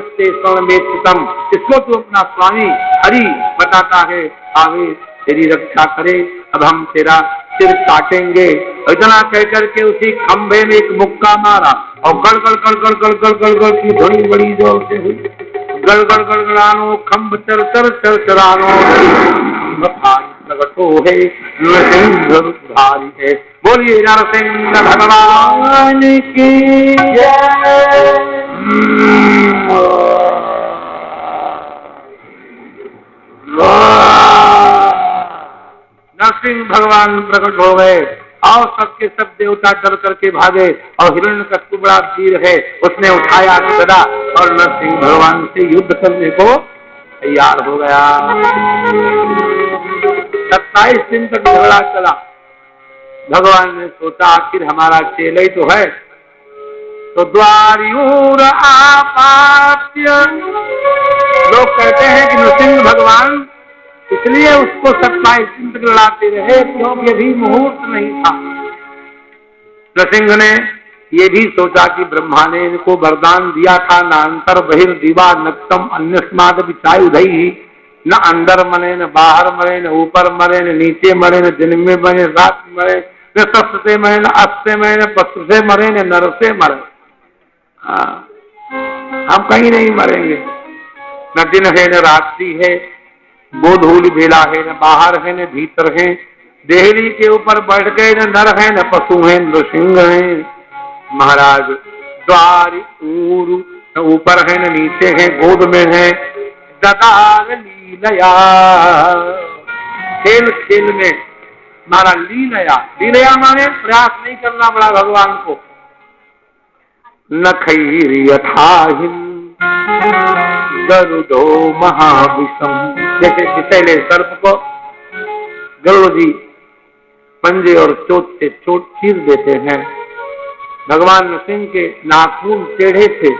में चितम, इसको तो अपना स्वामी हरि बताता है, आगे तेरी रक्षा करे, अब हम तेरा सिर काटेंगे। इतना कह करके उसी खंभे में एक मुक्का मारा और गड़ गड़ गड़ गड़ गड़ गड़ गड़ गड़ की ध्वनि बड़ी जोर से हुई। गड़ गड़ गड़ गड़ानो, खंभ चर चर चर चरानो, प्रगटो है नृसिंहधारी है। बोलिए नरसिंह भगवान की जय। नरसिंह भगवान प्रकट हो गए और सबके सब देवता डर करके भागे और हिरण्यकश्यप बड़ा वीर है, उसने उठाया गदा और नरसिंह भगवान से युद्ध करने को तैयार हो गया। 27 दिन तक झगड़ा चला। भगवान ने सोचा आखिर हमारा चेला ही तो है, तो द्वारियूर आपात्य, लोग कहते हैं कि नृसिंह भगवान इसलिए उसको 27 दिन तक लड़ाते रहे क्योंकि अभी मुहूर्त नहीं था। नृसिंह ने ये भी सोचा कि ब्रह्मा ने इनको वरदान दिया था, न अंतर बहिर्दिवा नक्तम अन्यस्माद विचाय उदयी, न अंदर मरे न बाहर मरे, न ऊपर मरे न नीचे मरे, न दिन में मरे रात में मरे, न शस्त्र से मरे न अस्त्र से मरे, न पशु से मरे न नर से मरे। हम कहीं नहीं मरेंगे, न दिन है न रात्रि है, गोधूल बेला है, न बाहर है न भीतर है, देहली के ऊपर बैठ गए न नर है न पशु है नृसिंह है। महाराज द्वार ऊर न ऊपर है न नीचे है, गोद में है, ददार लीलया, खेल खेल में मारा, लीलया, लीलया माने प्रयास नहीं करना पड़ा भगवान को। नखैर यथाहिम गरुडो महाविषम, जैसे विषैले सर्प को गरुड़ जी पंजे और चोट से चोट चीर देते हैं। भगवान नृसिंह के नाखून टेढ़े थे,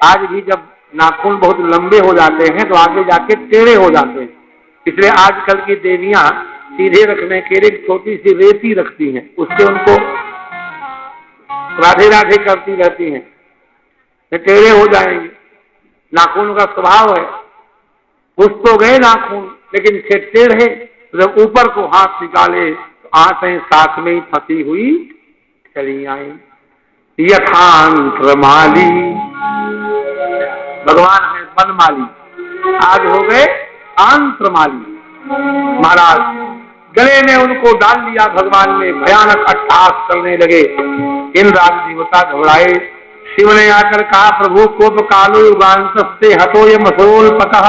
आज भी जब नाखून बहुत लंबे हो जाते हैं तो आगे जाके टेढ़े हो जाते हैं, इसलिए आजकल की देवियां सीधे रखने के लिए छोटी सी रेती रखती हैं, उससे उनको राधे राधे करती रहती हैं, टेढ़े हो जाएंगे। नाखून का स्वभाव है, कुछ तो गए नाखून लेकिन थे टेढ़े, जब ऊपर को हाथ निकाले तो आंखें साथ में ही फंसी हुई चली आई। यथांतरमाली, भगवान है वनमाली, आज हो गए आंतरमाली। महाराज गले में उनको डाल लिया भगवान ने, भयानक अट्टहास करने लगे। इंद्र आदि देवता घबराए। शिव ने आकर कहा, प्रभु कोप कालो युगांतस्ते हतो ये मसोल पतः,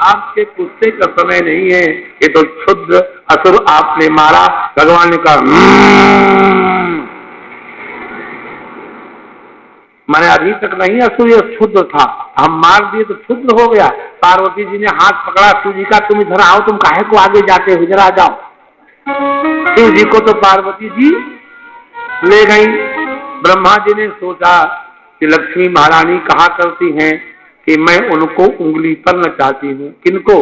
आपके गुस्से का समय नहीं है, ये तो क्षुद्र असुर आपने मारा। भगवान ने कहा, मैंने अभी तक नहीं असुर ये क्षुद्र था, हम मार दिए तो क्षुद्र हो गया। पार्वती जी ने हाथ पकड़ा शिव जी का, तुम इधर आओ, तुम काहे को आगे जाते हो, इधर आ जाओ। शिव जी को तो पार्वती जी ले गई। ब्रह्मा जी ने सोचा कि लक्ष्मी महारानी कहा करती हैं कि मैं उनको उंगली पर नचाती हूँ। किनको?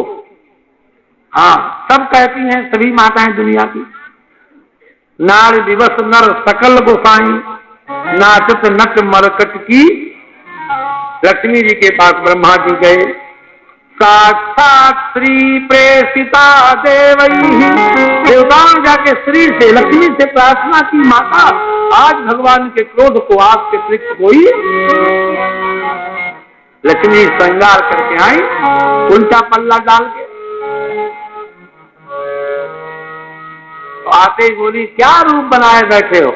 हाँ, सब कहती हैं, सभी माताएं दुनिया की। नार दिवस नर सकल गोसाई, नाचत नट मरकट की। लक्ष्मी जी के पास ब्रह्मा जी गए। साक्षात श्री प्रेषिता देवई, देवताओं जाके श्री से लक्ष्मी से प्रार्थना की, माता आज भगवान के क्रोध को आपके अतिरिक्त कोई। लक्ष्मी श्रृंगार करके आई, उल्टा पल्ला डाल के तो आते ही बोली, क्या रूप बनाए बैठे हो?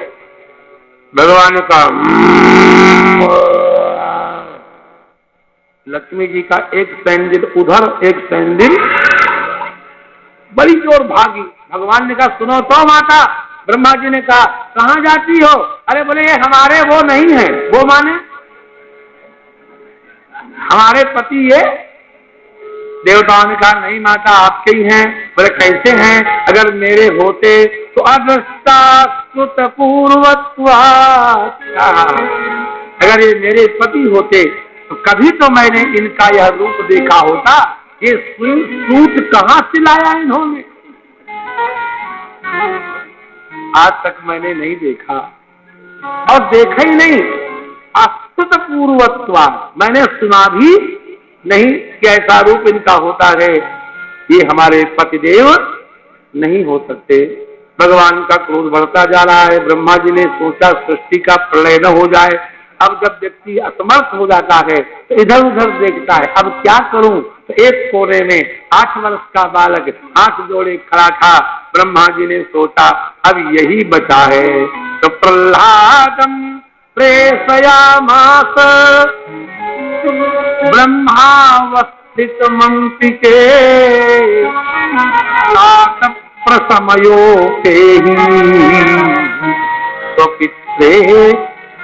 भगवान का लक्ष्मी जी का एक सैंडिल उधर, एक सैंडिल, बड़ी जोर भागी। भगवान ने कहा, सुनो तो माता। ब्रह्मा जी ने कहा, कहाँ जाती हो? अरे बोले, ये हमारे वो नहीं है। वो माने हमारे पति ये। देवताओं ने कहा, नहीं माता, आपके ही हैं। बोले, कैसे हैं? अगर मेरे होते तो अदृष्टा सुत पूर्वत्वात्, अगर ये मेरे पति होते तो कभी तो मैंने इनका यह रूप देखा होता। ये सूट कहाँ सिलाया इन्होंने, आज तक मैंने नहीं देखा, और देखा ही नहीं। अस्तुत पूर्वत्वा, मैंने सुना भी नहीं कि ऐसा रूप इनका होता है। ये हमारे पतिदेव नहीं हो सकते। भगवान का क्रोध बढ़ता जा रहा है। ब्रह्मा जी ने सोचा सृष्टि का प्रलय न हो जाए। अब जब व्यक्ति असमर्थ हो जाता है तो इधर उधर देखता है, अब क्या करूं? तो एक कोने में 8 वर्ष का बालक हाथ जोड़े खड़ा था। ब्रह्मा जी ने सोचा, अब यही बचा है। तो प्रह्लादम प्रेषयामास ब्रह्मावस्थित मंत्रिके प्रसमयो के तो पित्रे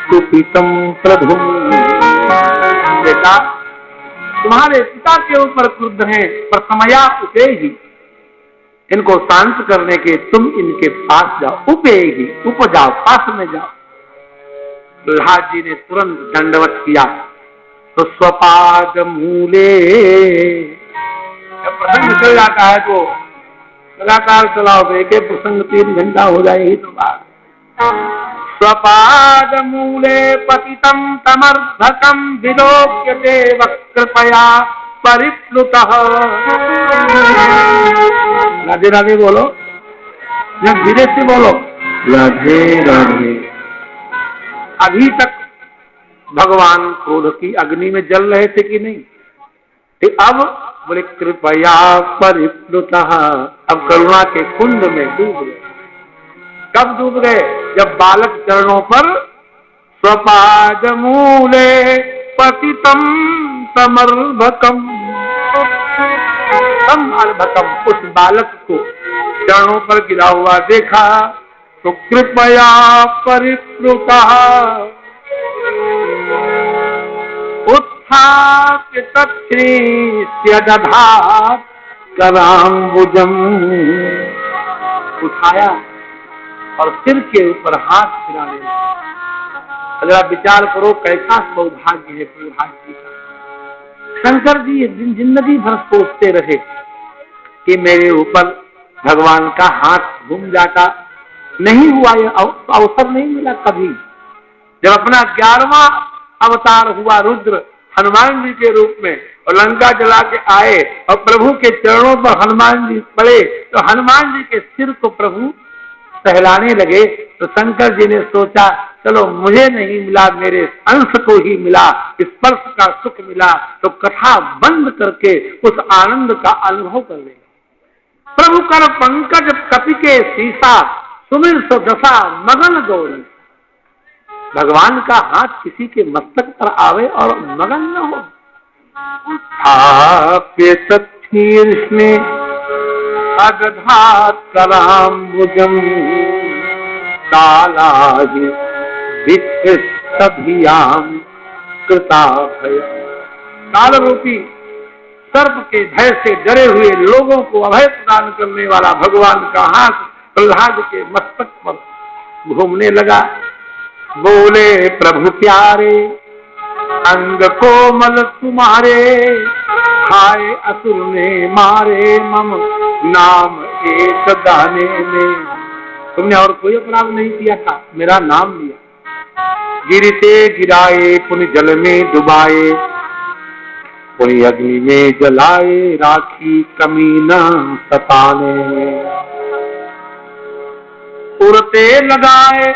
कुपितम प्रधुम। बेटा, तुम्हारे पिता के ऊपर क्रुद्ध हैं, प्रसमया उपेहि, इनको शांत करने के तुम इनके पास जाओ। उपेहि, उप जाओ, पास में जाओ। प्रह्लाद जी ने तुरंत दंडवत किया। तो स्वपाद मूले, जब प्रसंग चल जाता है तो लगातार चलाओ, तो एक प्रसंग 3 घंटा हो जाए ही तो बात। स्वपाद मूले पतितं तमर्धकं विलोक्य देव कृपया परिप्लुतः। राधे राधे बोलो, जब धीरे से बोलो, राधे राधे। अभी तक भगवान क्रोध की अग्नि में जल रहे थे कि नहीं? अब बोले कृपया परिप्लुतः, अब करुणा के कुंड में डूब गए। कब डूब गए? जब बालक चरणों पर स्वपाद मूले पतितम समर्भकम, समर्भकम, उस बालक को चरणों पर गिरा हुआ देखा तो कृपया परिप्लुतः उत्थाप्य तच्छ्रीष्य दधात कराम्बुजम, उठाया और सिर के ऊपर हाथ फिराने लगा। अगर आप विचार करो कैसा सौभाग्य है प्रह्लाद जी का। शंकर जी ये जिंदगी भर सोचते रहे कि मेरे ऊपर भगवान का हाथ घूम जाता, नहीं हुआ, ये अवसर नहीं मिला कभी। जब अपना 11वां अवतार हुआ रुद्र हनुमान जी के रूप में और लंका जला के आए और प्रभु के चरणों पर हनुमान जी पड़े, तो हनुमान जी के सिर को प्रभु सहलाने लगे तो शंकर जी ने सोचा चलो मुझे नहीं मिला, मेरे अंश को ही मिला, स्पर्श का सुख मिला, तो कथा बंद करके उस आनंद का अनुभव कर ले। प्रभु कर पंकज कपि के सीसा, सुमिर सो दशा मगन गौरी। भगवान का हाथ किसी के मस्तक पर आवे और मगन न हो। आपके शीर्ष में अगधात कराम्बुजम, कालाहि विच्छित्तभियाम कृता भय। काल रूपी सर्प के भय से डरे हुए लोगों को अभय प्रदान करने वाला भगवान का हाथ प्रहलाद के मस्तक पर घूमने लगा। बोले प्रभु प्यारे, अंग कोमल तुम्हारे, हाय असुर ने मारे मम नाम एक दाने में। तुमने और कोई अपराध नहीं किया था, मेरा नाम लिया। गिरते गिराए पुनि जल में डुबाए, पुनि अग्नि में जलाए, राखी कमी न सताने में। उड़ते लगाए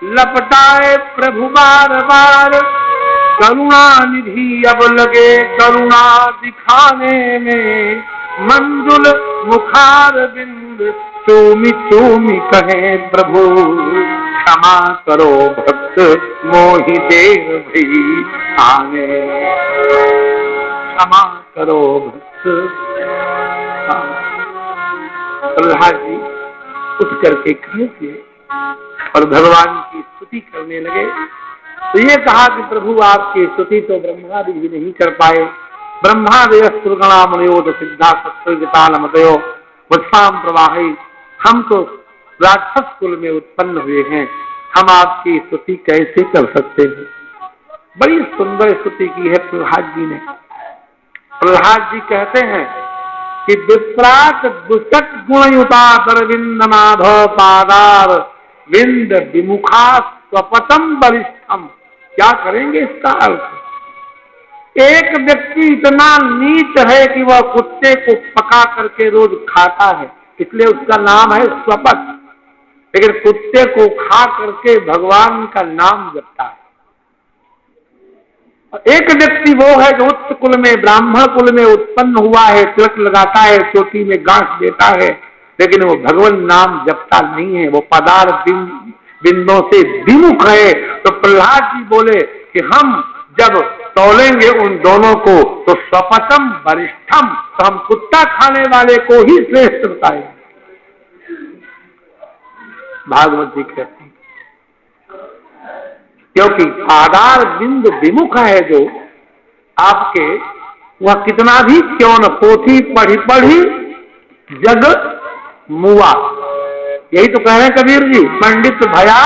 लपटाए प्रभु बार बार, करुणा निधि अब लगे करुणा दिखाने में। मंजुल मुखार बिंद चूमी चूमी कहे प्रभु, क्षमा करो भक्त मोहि देव भी आने। क्षमा करो भक्त। प्रहलाद जी उठ करके खड़े थे और भगवान की स्तुति करने लगे। तो ये कहा कि प्रभु आपकी स्तुति तो ब्रह्मा भी नहीं कर पाए। ब्रह्मा देवगणा मनोद सिद्धा सत्संगताल मदयो वत्साम प्रवाही। हम तो राक्षस कुल में उत्पन्न हुए हैं, हम आपकी स्तुति कैसे कर सकते हैं। बड़ी सुंदर स्तुति की है प्रहलाद जी ने। प्रहलाद जी कहते हैं कि विप्राक दुष्ट गुणयुता दरविंद माधव पादार विंद विमुखा स्वपटम वरिष्ठम। क्या करेंगे इसका अर्थ? एक व्यक्ति इतना नीच है कि वह कुत्ते को पका करके रोज खाता है, इसलिए उसका नाम है स्वपट। लेकिन कुत्ते को खा करके भगवान का नाम जपता है। एक व्यक्ति वो है जो उच्च कुल में ब्राह्मण कुल में उत्पन्न हुआ है, तिलक लगाता है, चोटी में गांठ देता है, लेकिन वो भगवान नाम जपता नहीं है, वो पदार्थ बिंदों से विमुख है। तो प्रहलाद जी बोले कि हम जब तौलेंगे उन दोनों को तो स्वपटम वरिष्ठम, तो हम कुत्ता खाने वाले को ही श्रेष्ठ बताएंगे। भागवत जी कहते हैं क्योंकि आधार बिंद विमुख है जो आपके, वह कितना भी क्यों न पोथी पढ़ी पढ़ी जग मुआ। यही तो कह रहे हैं कबीर जी, पंडित भया।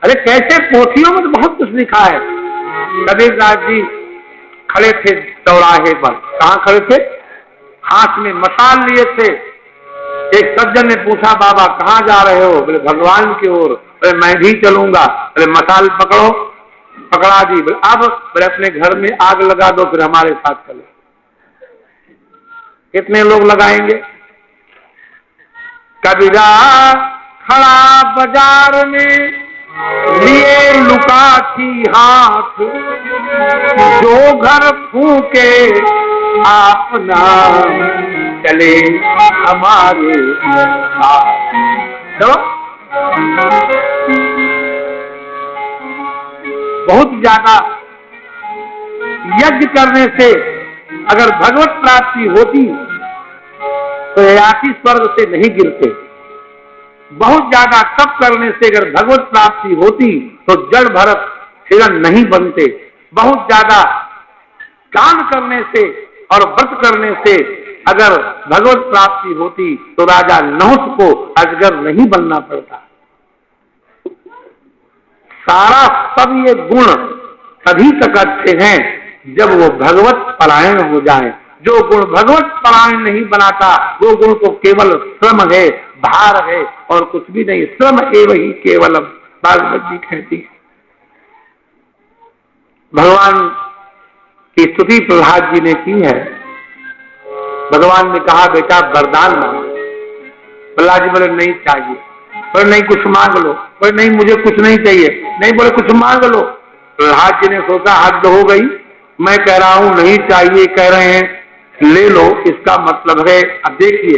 अरे कैसे पोथियों में तो बहुत कुछ लिखा है। कबीर दास जी खड़े थे चौराहे पर। कहाँ खड़े थे? हाथ में मशाल लिए थे। एक सज्जन ने पूछा बाबा कहाँ जा रहे हो? बोले भगवान की ओर। बोले मैं भी चलूंगा। बोले मशाल पकड़ो। पकड़ा दी। बोले अब? बोले अपने घर में आग लगा दो फिर हमारे साथ चलो। कितने लोग लगाएंगे? कबीरा खड़ा बाजार में लिए लुका थी हाथ, जो घर फूके अपना चले हमारे साथ। तो बहुत ज्यादा यज्ञ करने से अगर भगवत प्राप्ति होती तो याति स्वर्ग से नहीं गिरते। बहुत ज्यादा तप करने से अगर भगवत प्राप्ति होती तो जड़ भरत हिरण नहीं बनते। बहुत ज्यादा दान करने से और व्रत करने से अगर भगवत प्राप्ति होती तो राजा नहुष को अजगर नहीं बनना पड़ता। सारा सब ये गुण तभी तक अच्छे हैं जब वो भगवत परायण हो जाए। जो गुण भगवत परायण नहीं बनाता वो गुण तो केवल श्रम है, भार है और कुछ भी नहीं। श्रम एवं ही केवलम, भागवत जी कहती है। भगवान की स्तुति प्रहलाद जी ने की है। भगवान ने कहा बेटा वरदान मांगो। प्रहलाद जी बोले नहीं चाहिए। पर नहीं कुछ मांग लो, पर नहीं मुझे कुछ नहीं चाहिए, नहीं बोले कुछ मांग लो। प्रहलाद जी ने सोचा हद हो गई, मैं कह रहा हूं नहीं चाहिए, कह रहे हैं ले लो, इसका मतलब है। अब देखिए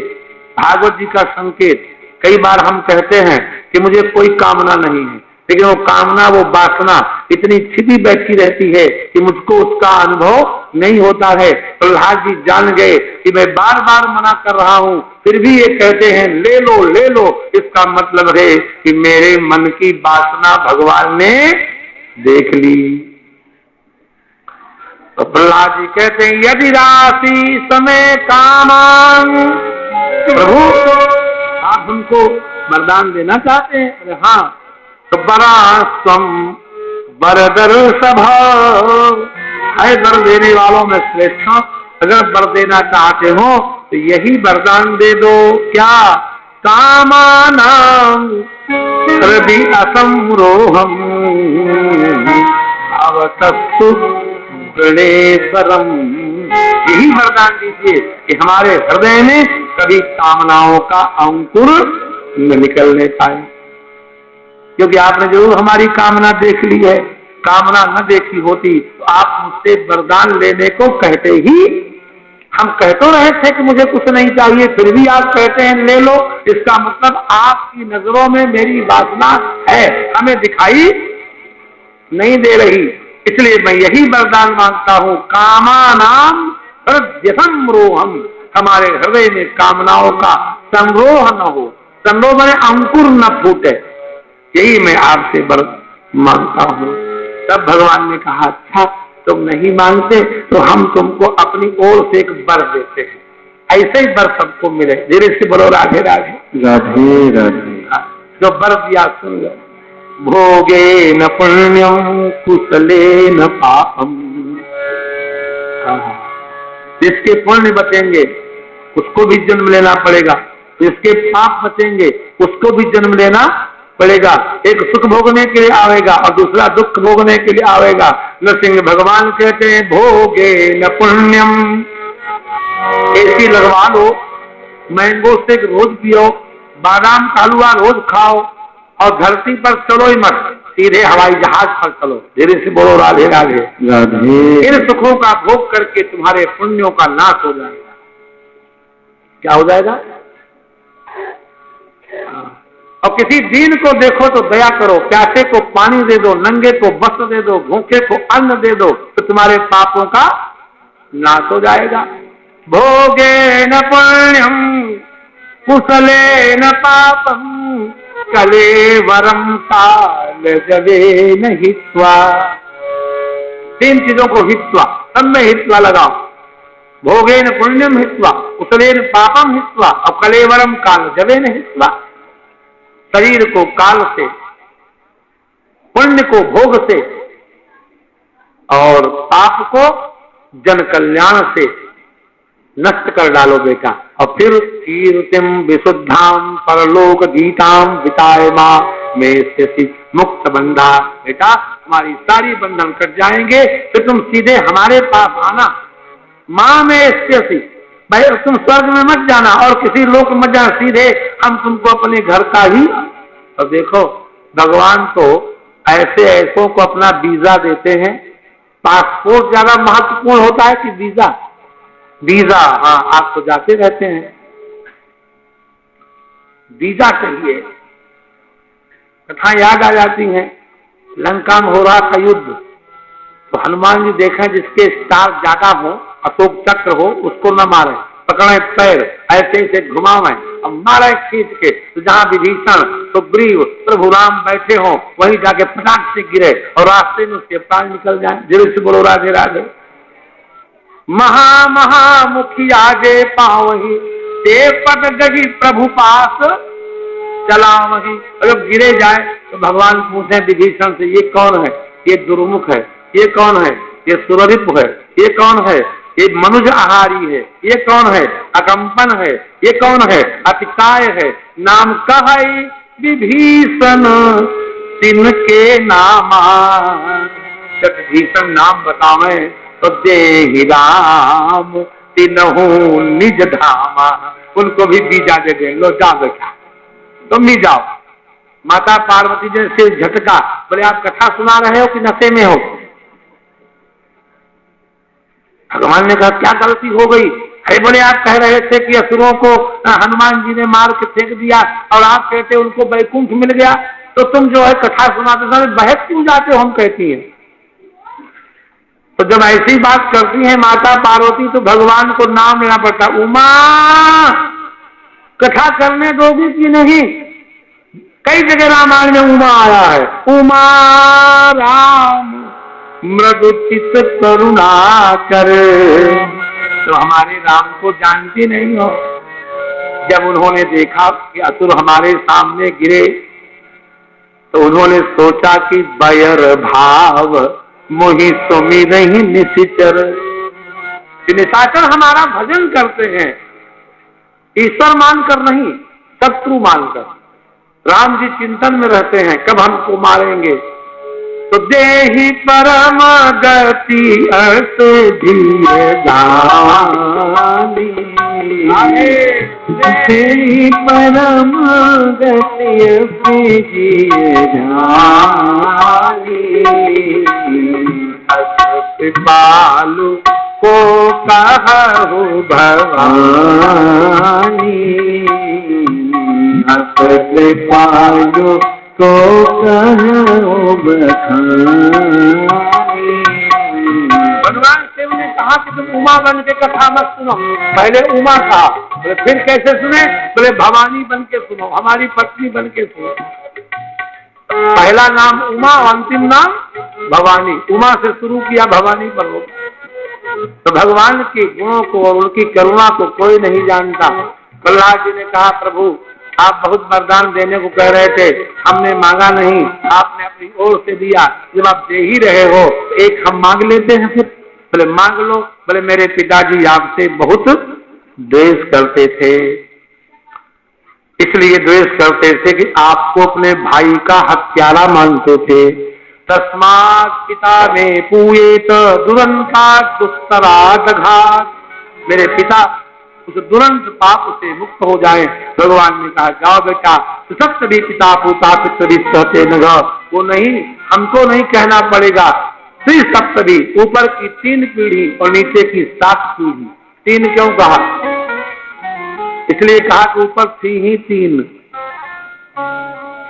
भागवत जी का संकेत, कई बार हम कहते हैं कि मुझे कोई कामना नहीं है, लेकिन वो कामना, वो वासना इतनी छिपी बैठी रहती है कि मुझको उसका अनुभव नहीं होता है। प्रहलाद जी जान गए कि मैं बार बार मना कर रहा हूं, फिर भी ये कहते हैं ले लो ले लो, इसका मतलब है कि मेरे मन की वासना भगवान ने देख ली। तो प्रहलाद जी कहते हैं यदि राशि समय कामान, प्रभु आप हमको वरदान देना चाहते हैं? अरे हाँ, तो बरा स्वम वरदर सभा, है वर देने वालों में श्रेष्ठ, अगर वर देना चाहते हो तो यही वरदान दे दो। क्या? कामानां हृदि असंरोहम अवतस्तु गणेश्वरम, यही वरदान दीजिए कि हमारे हृदय में कभी कामनाओं का अंकुर न निकलने पाए। क्योंकि आपने जरूर हमारी कामना देख ली है, कामना न देखी होती तो आप मुझसे वरदान लेने को कहते ही। हम कह तो रहे थे कि मुझे कुछ नहीं चाहिए, फिर भी आप कहते हैं ले लो, इसका मतलब आपकी नजरों में मेरी वासना है, हमें दिखाई नहीं दे रही, इसलिए मैं यही वरदान मांगता हूं। कामानां हृदय संरोहम, हमारे हृदय में कामनाओं का संरोह न हो, संरोह में अंकुर न फूटे, यही मैं आपसे वर मांगता हूं। तब भगवान ने कहा अच्छा तुम नहीं मांगते तो हम तुमको अपनी ओर से एक वर देते हैं, ऐसे ही वर सबको मिले। धीरे से बोलो राधे राधे राधे राधे। जो वर दिया सुन लो। भोगे न पुण्यम कुशले न पापम, जिसके पुण्य बचेंगे उसको भी जन्म लेना पड़ेगा, जिसके पाप बचेंगे उसको भी जन्म लेना पड़ेगा। एक सुख भोगने के लिए आवेगा और दूसरा दुख भोगने के लिए आवेगा। नरसिंह भगवान कहते हैं भोगे न पुण्यम, एसी लगवा लो, मैंगो शेक रोज पियो, बादाम का हलवा रोज खाओ और धरती पर चलो ही मत, सीधे हवाई जहाज पर चलो। धीरे से बोलो राधे राधे राधे। इन सुखों का भोग करके तुम्हारे पुण्यों का नाश हो जाएगा। क्या हो जाएगा? और किसी दीन को देखो तो दया करो, प्यासे को पानी दे दो, नंगे को वस्त्र दे दो, भूखे को अन्न दे दो, तो तुम्हारे पापों का नाश हो जाएगा। भोगे न पुण्यम कुशले न पापम, कलेवरम काल जवे न हित्वा। तीन चीजों को हित्वा, सब में हित्वा लगाओ। भोगे न पुण्यम हित्वा, कुशले न पापम हित्वा और कलेवरम काल जवे न हित्वा। शरीर को काल से, पुण्य को भोग से और पाप को जन कल्याण से नष्ट कर डालो बेटा। और फिर कीर्तिम विशुद्धाम परलोक गीताम विताय मां में मुक्त बंधा। बेटा तुम्हारी सारी बंधन कट जाएंगे, फिर तुम सीधे हमारे पास आना। मां में स्थिति, भाई तुम स्वर्ग में मत जाना और किसी लोक मत जाना, सीधे हम तुमको अपने घर का ही। और देखो भगवान तो ऐसे ऐसों को अपना वीजा देते हैं। पासपोर्ट ज्यादा महत्वपूर्ण होता है कि वीजा? वीजा, हाँ आप तो जाते रहते हैं, वीजा चाहिए। कथा याद आ जाती है, लंका में हो रहा था युद्ध, तो हनुमान जी देखें जिसके स्टार ज्यादा हो, अशोक चक्र हो, उसको न मारे, पकड़े पैर ऐसे ऐसे घुमावे और मारे खींच के, तो जहां विभीषण सुग्रीव प्रभु राम बैठे हो वहीं जाके फटाक से गिरे और रास्ते में उसके प्राण निकल जाए। धीरे से बोलो राधे राधे। महा महा मुखिया जे पावही, ते पद गही प्रभु पास चला वही। अगर गिरे जाए तो भगवान पूछे विभीषण से, ये कौन है? ये दुर्मुख है। ये कौन है? ये सुररिप है। ये कौन है? ये मनुज आहारी है। ये कौन है? अकंपन है। ये कौन है? अतिकाय है। नाम कहई विभीषण तिनके नामा। जब विभीषण नाम बतावे तो देहि राम तिनहु निज धामा। उनको भी वीजा दे दे, लो जा बेटा तुम भी जाओ। माता पार्वती ने सिर झटका, बोले आप कथा सुना रहे हो कि नशे में हो? भगवान ने कहा क्या गलती हो गई? अरे बोले आप कह रहे थे कि असुरों को हनुमान जी ने मार के फेंक दिया और आप कहते उनको वैकुंठ मिल गया, तो तुम जो है कथा सुनाते समय बहक क्यों जाते हो? हम कहती हैं। तो जब ऐसी बात करती है माता पार्वती तो भगवान को नाम लेना पड़ता, उमा कथा करने दोगी कि नहीं? कई जगह रामायण में उमा आया है, उमा राम मृदुचित करुणा कर। तो हमारे राम को जानती नहीं हो? जब उन्होंने देखा कि असुर हमारे सामने गिरे तो उन्होंने सोचा कि बैर भाव मोहि सुमिरहि निशिचर। निशाचर हमारा भजन करते हैं, ईश्वर मानकर नहीं, शत्रु मानकर। राम जी चिंतन में रहते हैं कब हमको मारेंगे। तो देहि परम गति अर्थ धीरे दानी, देहि परम गति अर्थ धीरे दानी। कृपालु को कहु भवानी, कृपालु को कहु बखानी। भगवान शिव ने कहा कि तुम उमा बन के कथा मत सुनो। पहले उमा था, बोले फिर कैसे सुने? बोले भवानी बन के सुनो, हमारी पत्नी बन के सुनो। पहला नाम उमा, अंतिम नाम भवानी। उमा से शुरू किया, भवानी पर हो। तो भगवान के गुणों को और उनकी करुणा को कोई नहीं जानता। प्रहलाद जी ने कहा प्रभु आप बहुत वरदान देने को कह रहे थे, हमने मांगा नहीं, आपने अपनी ओर से दिया, जब आप दे ही रहे हो एक हम मांग लेते हैं फिर। बोले मांग लो। बोले मेरे पिताजी आपसे बहुत द्वेष करते थे, इसलिए द्वेष करते थे कि आपको अपने भाई का हत्यारा मानते थे। तस्मात् पिता में पूयेत दुरंता दुस्तराट घात। मेरे पिता उस दुरंत पाप से मुक्त हो जाएं। भगवान ने कहा जाओ बेटा, तो सब भी पिता पुता पितरी कहते न, वो नहीं, हमको नहीं कहना पड़ेगा। त्रिसप्तरी, ऊपर की 3 पीढ़ी और नीचे की 7 पीढ़ी। 3 क्यों कहा? इसलिए कहा कि ऊपर थी ही 3।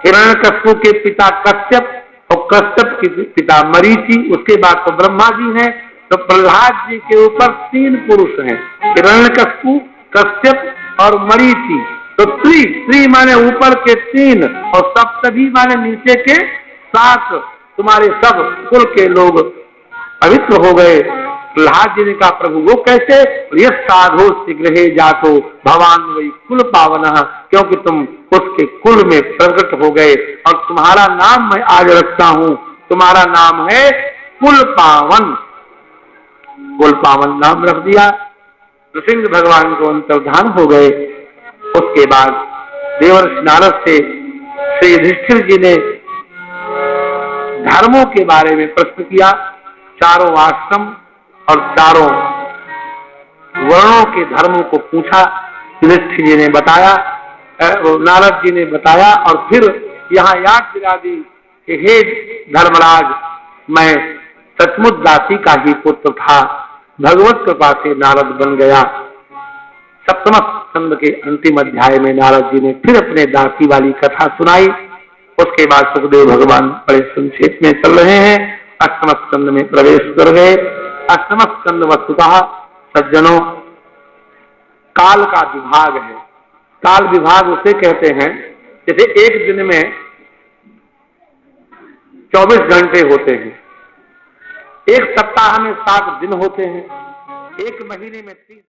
हिरण्यकश्यप के पिता कश्यप और कश्यप के पिता मरीचि, उसके बाद तो ब्रह्मा जी हैं। तो प्रहलाद जी के ऊपर 3 पुरुष हैं, हिरण्यकश्यप, कश्यप और मरीचि। तो त्रि माने ऊपर के 3 और सप्तभी माने नीचे के 7। तुम्हारे सब कुल के लोग पवित्र हो गए। प्रहलाद जी ने कहा प्रभु वो कैसे? यह साधो शीघ्र जातो भगवान वही कुल पावन, क्योंकि तुम उसके कुल में प्रकट हो गए और तुम्हारा नाम मैं आज रखता हूँ। तुम्हारा नाम है कुल पावन। कुल पावन नाम रख दिया। नृसिंह भगवान को अंतर्धान हो गए। उसके बाद देवर्षि नारद से श्री युधिष्ठिर जी ने धर्मों के बारे में प्रश्न किया। चारों आश्रम और चारों वर्णों के धर्मों को पूछा। युधिष्ठिर जी ने बताया, नारद जी ने बताया और फिर यहाँ याद दिला दी कि हे धर्मराज, मैं सचमुच दासी का ही पुत्र था, भगवत कृपा से नारद बन गया। सप्तम स्कंद के अंतिम अध्याय में नारद जी ने फिर अपने दासी वाली कथा सुनाई। उसके बाद सुखदेव भगवान बड़े संक्षेप में चल रहे हैं, अष्टम स्कंद में प्रवेश कर गए। अष्टम स्कंद वस्तुतः सज्जनों काल का विभाग है। काल विभाग उसे कहते हैं जैसे एक दिन में 24 घंटे होते हैं, एक सप्ताह में 7 दिन होते हैं, एक महीने में 30